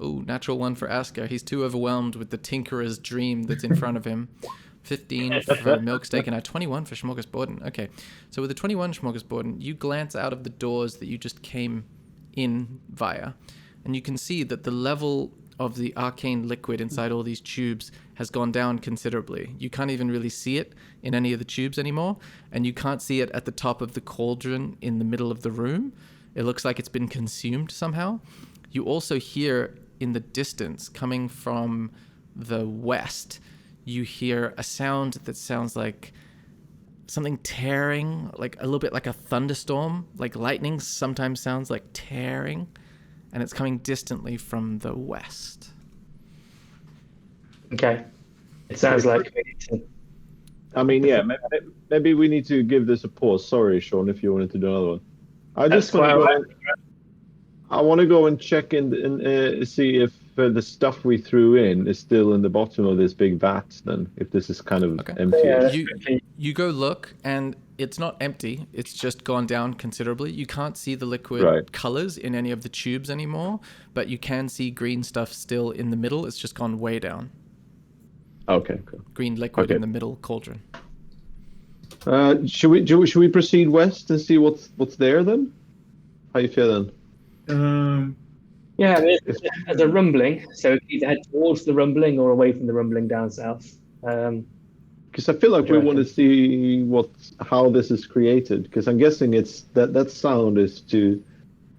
Ooh, natural 1 for Asker. He's too overwhelmed with the tinkerer's dream that's in front of him. 15 for Milksteak and a 21 for Smorgasborden. Okay, so with the 21 Smorgasborden, you glance out of the doors that you just came in via, and you can see that the level of the arcane liquid inside all these tubes has gone down considerably. You can't even really see it in any of the tubes anymore, and you can't see it at the top of the cauldron in the middle of the room. It looks like it's been consumed somehow. You also hear in the distance, coming from the west, you hear a sound that sounds like something tearing, like a little bit like a thunderstorm, like lightning sometimes sounds like tearing, and it's coming distantly from the west. Okay. It sounds like we need to... I mean, yeah, maybe we need to give this a pause. Sorry, Sean, if you wanted to do another one. I That's just want to quite go. I want to go and check and see if the stuff we threw in is still in the bottom of this big vat, then if this is kind of Okay. empty. Yeah. You go look, and it's not empty. It's just gone down considerably. You can't see the liquid Right. colors in any of the tubes anymore, but you can see green stuff still in the middle. It's just gone way down. Okay, cool. Green liquid Okay. in the middle cauldron. Should we proceed west and see what's there then? How you feeling? Yeah, there's a rumbling, so we can either head towards the rumbling or away from the rumbling down south. Because I feel like What do we you want to reckon? see how this is created. Because I'm guessing it's that sound is to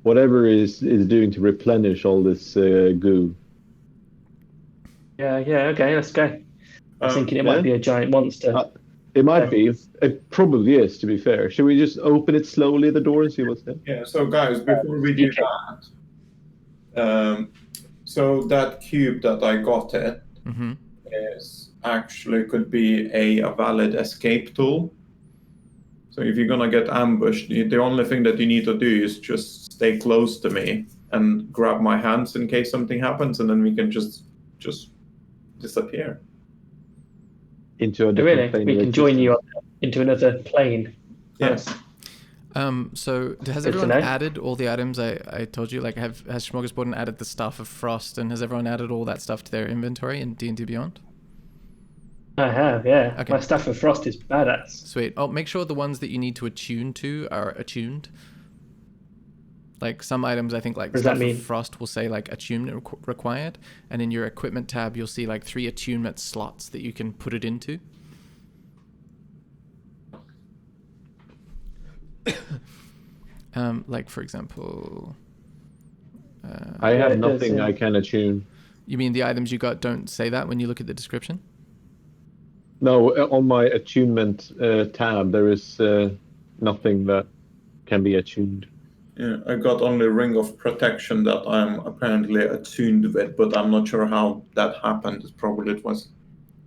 whatever is doing to replenish all this goo. Yeah, okay, let's go. I was thinking it yeah? might be a giant monster. It might be. It probably is, to be fair. Should we just open it slowly, the door, and see what's there? Yeah, so guys, before we do that, so that cube that I got it Mm-hmm. is actually could be a valid escape tool. So if you're gonna get ambushed, the only thing that you need to do is just stay close to me and grab my hands in case something happens, and then we can just disappear. Into a different Really, plane we of can join you existence. into another plane. Yes. So has Good to everyone know. added all the items I told you? Like, has Smorgasbord added the Staff of Frost, and has everyone added all that stuff to their inventory in D&D Beyond? I have, yeah. Okay. My Staff of Frost is badass. Sweet. Oh, make sure the ones that you need to attune to are attuned. Like some items, I think, like What does that Staff mean? of Frost will say like attunement required, and in your equipment tab, you'll see like 3 attunement slots that you can put it into. Like for example, I Yeah, have it does, nothing yeah. I can attune. you mean the items you got don't say that when you look at the description? No, on my attunement tab, there is nothing that can be attuned. Yeah, I got only Ring of Protection that I'm apparently attuned with, but I'm not sure how that happened. Probably it was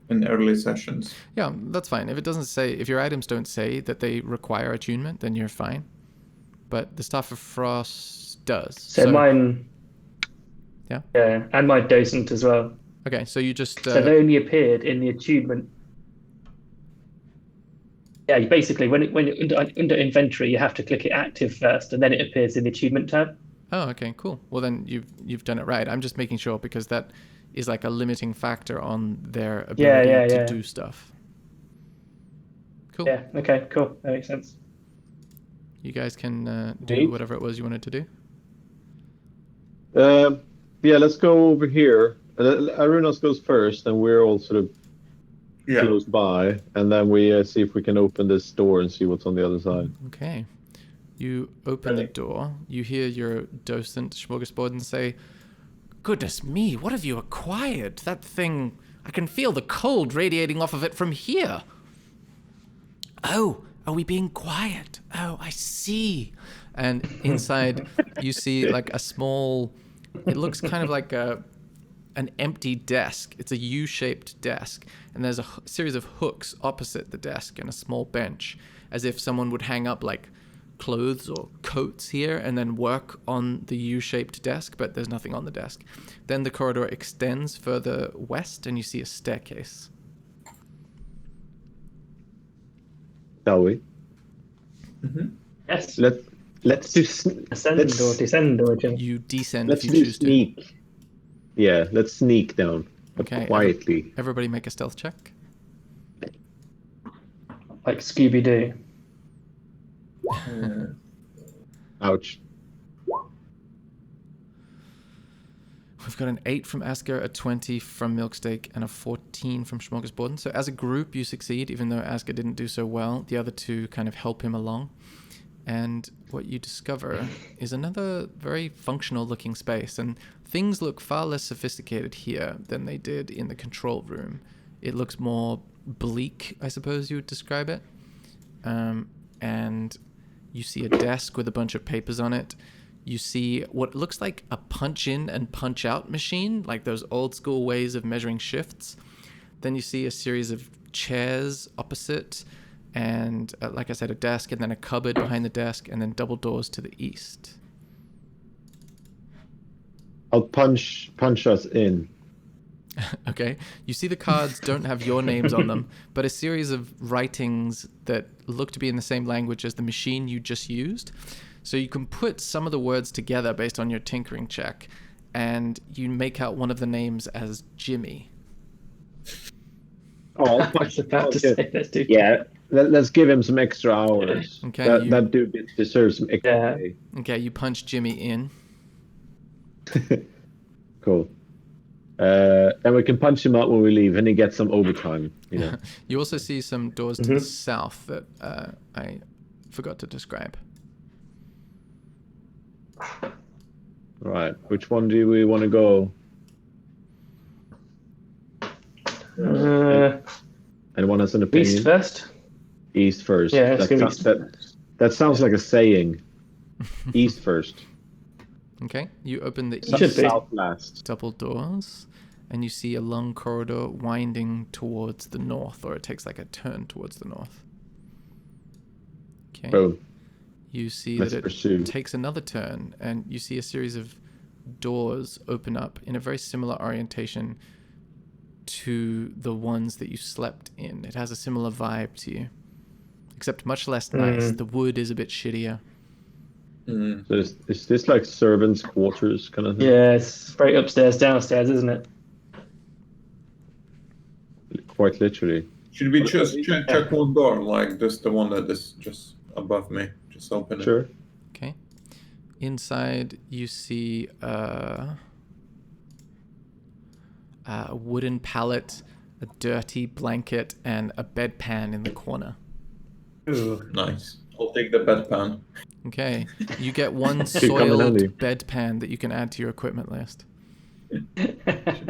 in early sessions. Yeah, that's fine. If it doesn't say, if your items don't say that they require attunement, then you're fine. But the Staff of Frost does. So mine... Yeah? Yeah, and my docent as well. Okay, so you just... So they only appeared in the attunement. Yeah, you basically, when under inventory, you have to click it active first, and then it appears in the attunement tab. Oh, okay, cool. Well, then you've done it right. I'm just making sure because that is like a limiting factor on their ability to do stuff. Cool. Yeah, okay, cool. That makes sense. You guys can do Neat. whatever it was you wanted to do. Yeah, let's go over here. Arunas goes first, and we're all sort of close by, and then we see if we can open this door and see what's on the other side. Okay. You open the door. You hear your docent, Smorgasbord, say, "Goodness me, what have you acquired? That thing, I can feel the cold radiating off of it from here." "Oh, are we being quiet? Oh, I see." And inside, you see like a small, it looks kind of like an empty desk. It's a U-shaped desk, and there's a series of hooks opposite the desk and a small bench, as if someone would hang up like clothes or coats here and then work on the U-shaped desk, but there's nothing on the desk. Then the corridor extends further west, and you see a staircase. Shall we? Yes. Let's do Ascend or descend or whichever. You descend let's if you do choose sneak. Yeah, let's sneak down. Okay, Quietly. Everybody make a stealth check. Like Scooby-Doo. Ouch. We've got an 8 from Asker, a 20 from Milksteak, and a 14 from Smorgasbord. So as a group, you succeed, even though Asker didn't do so well. The other two kind of help him along. And what you discover is another very functional-looking space. And things look far less sophisticated here than they did in the control room. It looks more bleak, I suppose you would describe it. And you see a desk with a bunch of papers on it. You see what looks like a punch-in and punch-out machine, like those old-school ways of measuring shifts. Then you see a series of chairs opposite, and like I said, a desk, and then a cupboard behind the desk, and then double doors to the east. I'll punch us in. Okay. You see the cards don't have your names on them, but a series of writings that look to be in the same language as the machine you just used. So you can put some of the words together based on your tinkering check, and you make out one of the names as Jimmy. Oh, I was about to say, let's do. yeah. Let's give him some extra hours. Okay, That dude deserves some extra pay. Okay, you punch Jimmy in. Cool. And we can punch him out when we leave, and he gets some overtime. You also see some doors to the south that I forgot to describe. Right. Which one do we want to go? Anyone has an opinion? East first. East first. Yeah, let's go east. That sounds like a saying. East first. Okay, you open the Should be. South last. double doors, and you see a long corridor winding towards the north, or it takes like a turn towards the north. Okay. Boom. You see Let's that it pursue. takes another turn, and you see a series of doors open up in a very similar orientation to the ones that you slept in. It has a similar vibe to you, except much less nice. The wood is a bit shittier. So is this like servants' quarters kind of thing? Yeah, it's straight upstairs, downstairs, isn't it? Quite literally. Should we just check one door, like just the one that is just above me? Just open it. Sure. Okay. Inside, you see a wooden pallet, a dirty blanket, and a bedpan in the corner. Ooh, nice. I'll take the bedpan. Okay. You get one Could come in soiled handy. bedpan that you can add to your equipment list.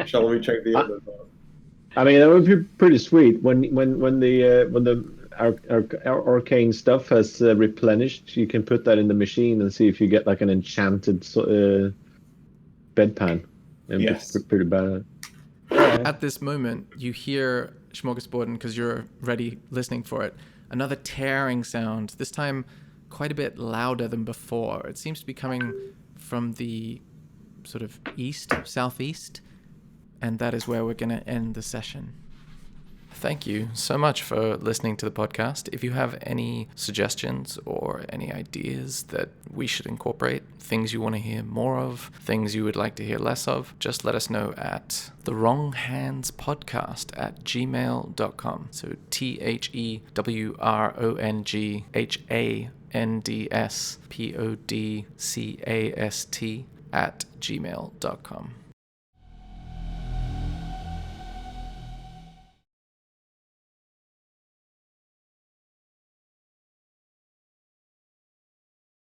Shall we check the other door? I mean, that would be pretty sweet when our arcane stuff has replenished. You can put that in the machine and see if you get like an enchanted bedpan. And Yes. it's pretty bad. At this moment, you hear Smorgasborden, because you're ready listening for it, another tearing sound, this time quite a bit louder than before. It seems to be coming from the sort of southeast, and that is where we're going to end the session. Thank you so much for listening to the podcast. If you have any suggestions or any ideas that we should incorporate, things you want to hear more of, things you would like to hear less of, just let us know at thewronghandspodcast@gmail.com. So THEWRONGHANDSPODCAST@gmail.com.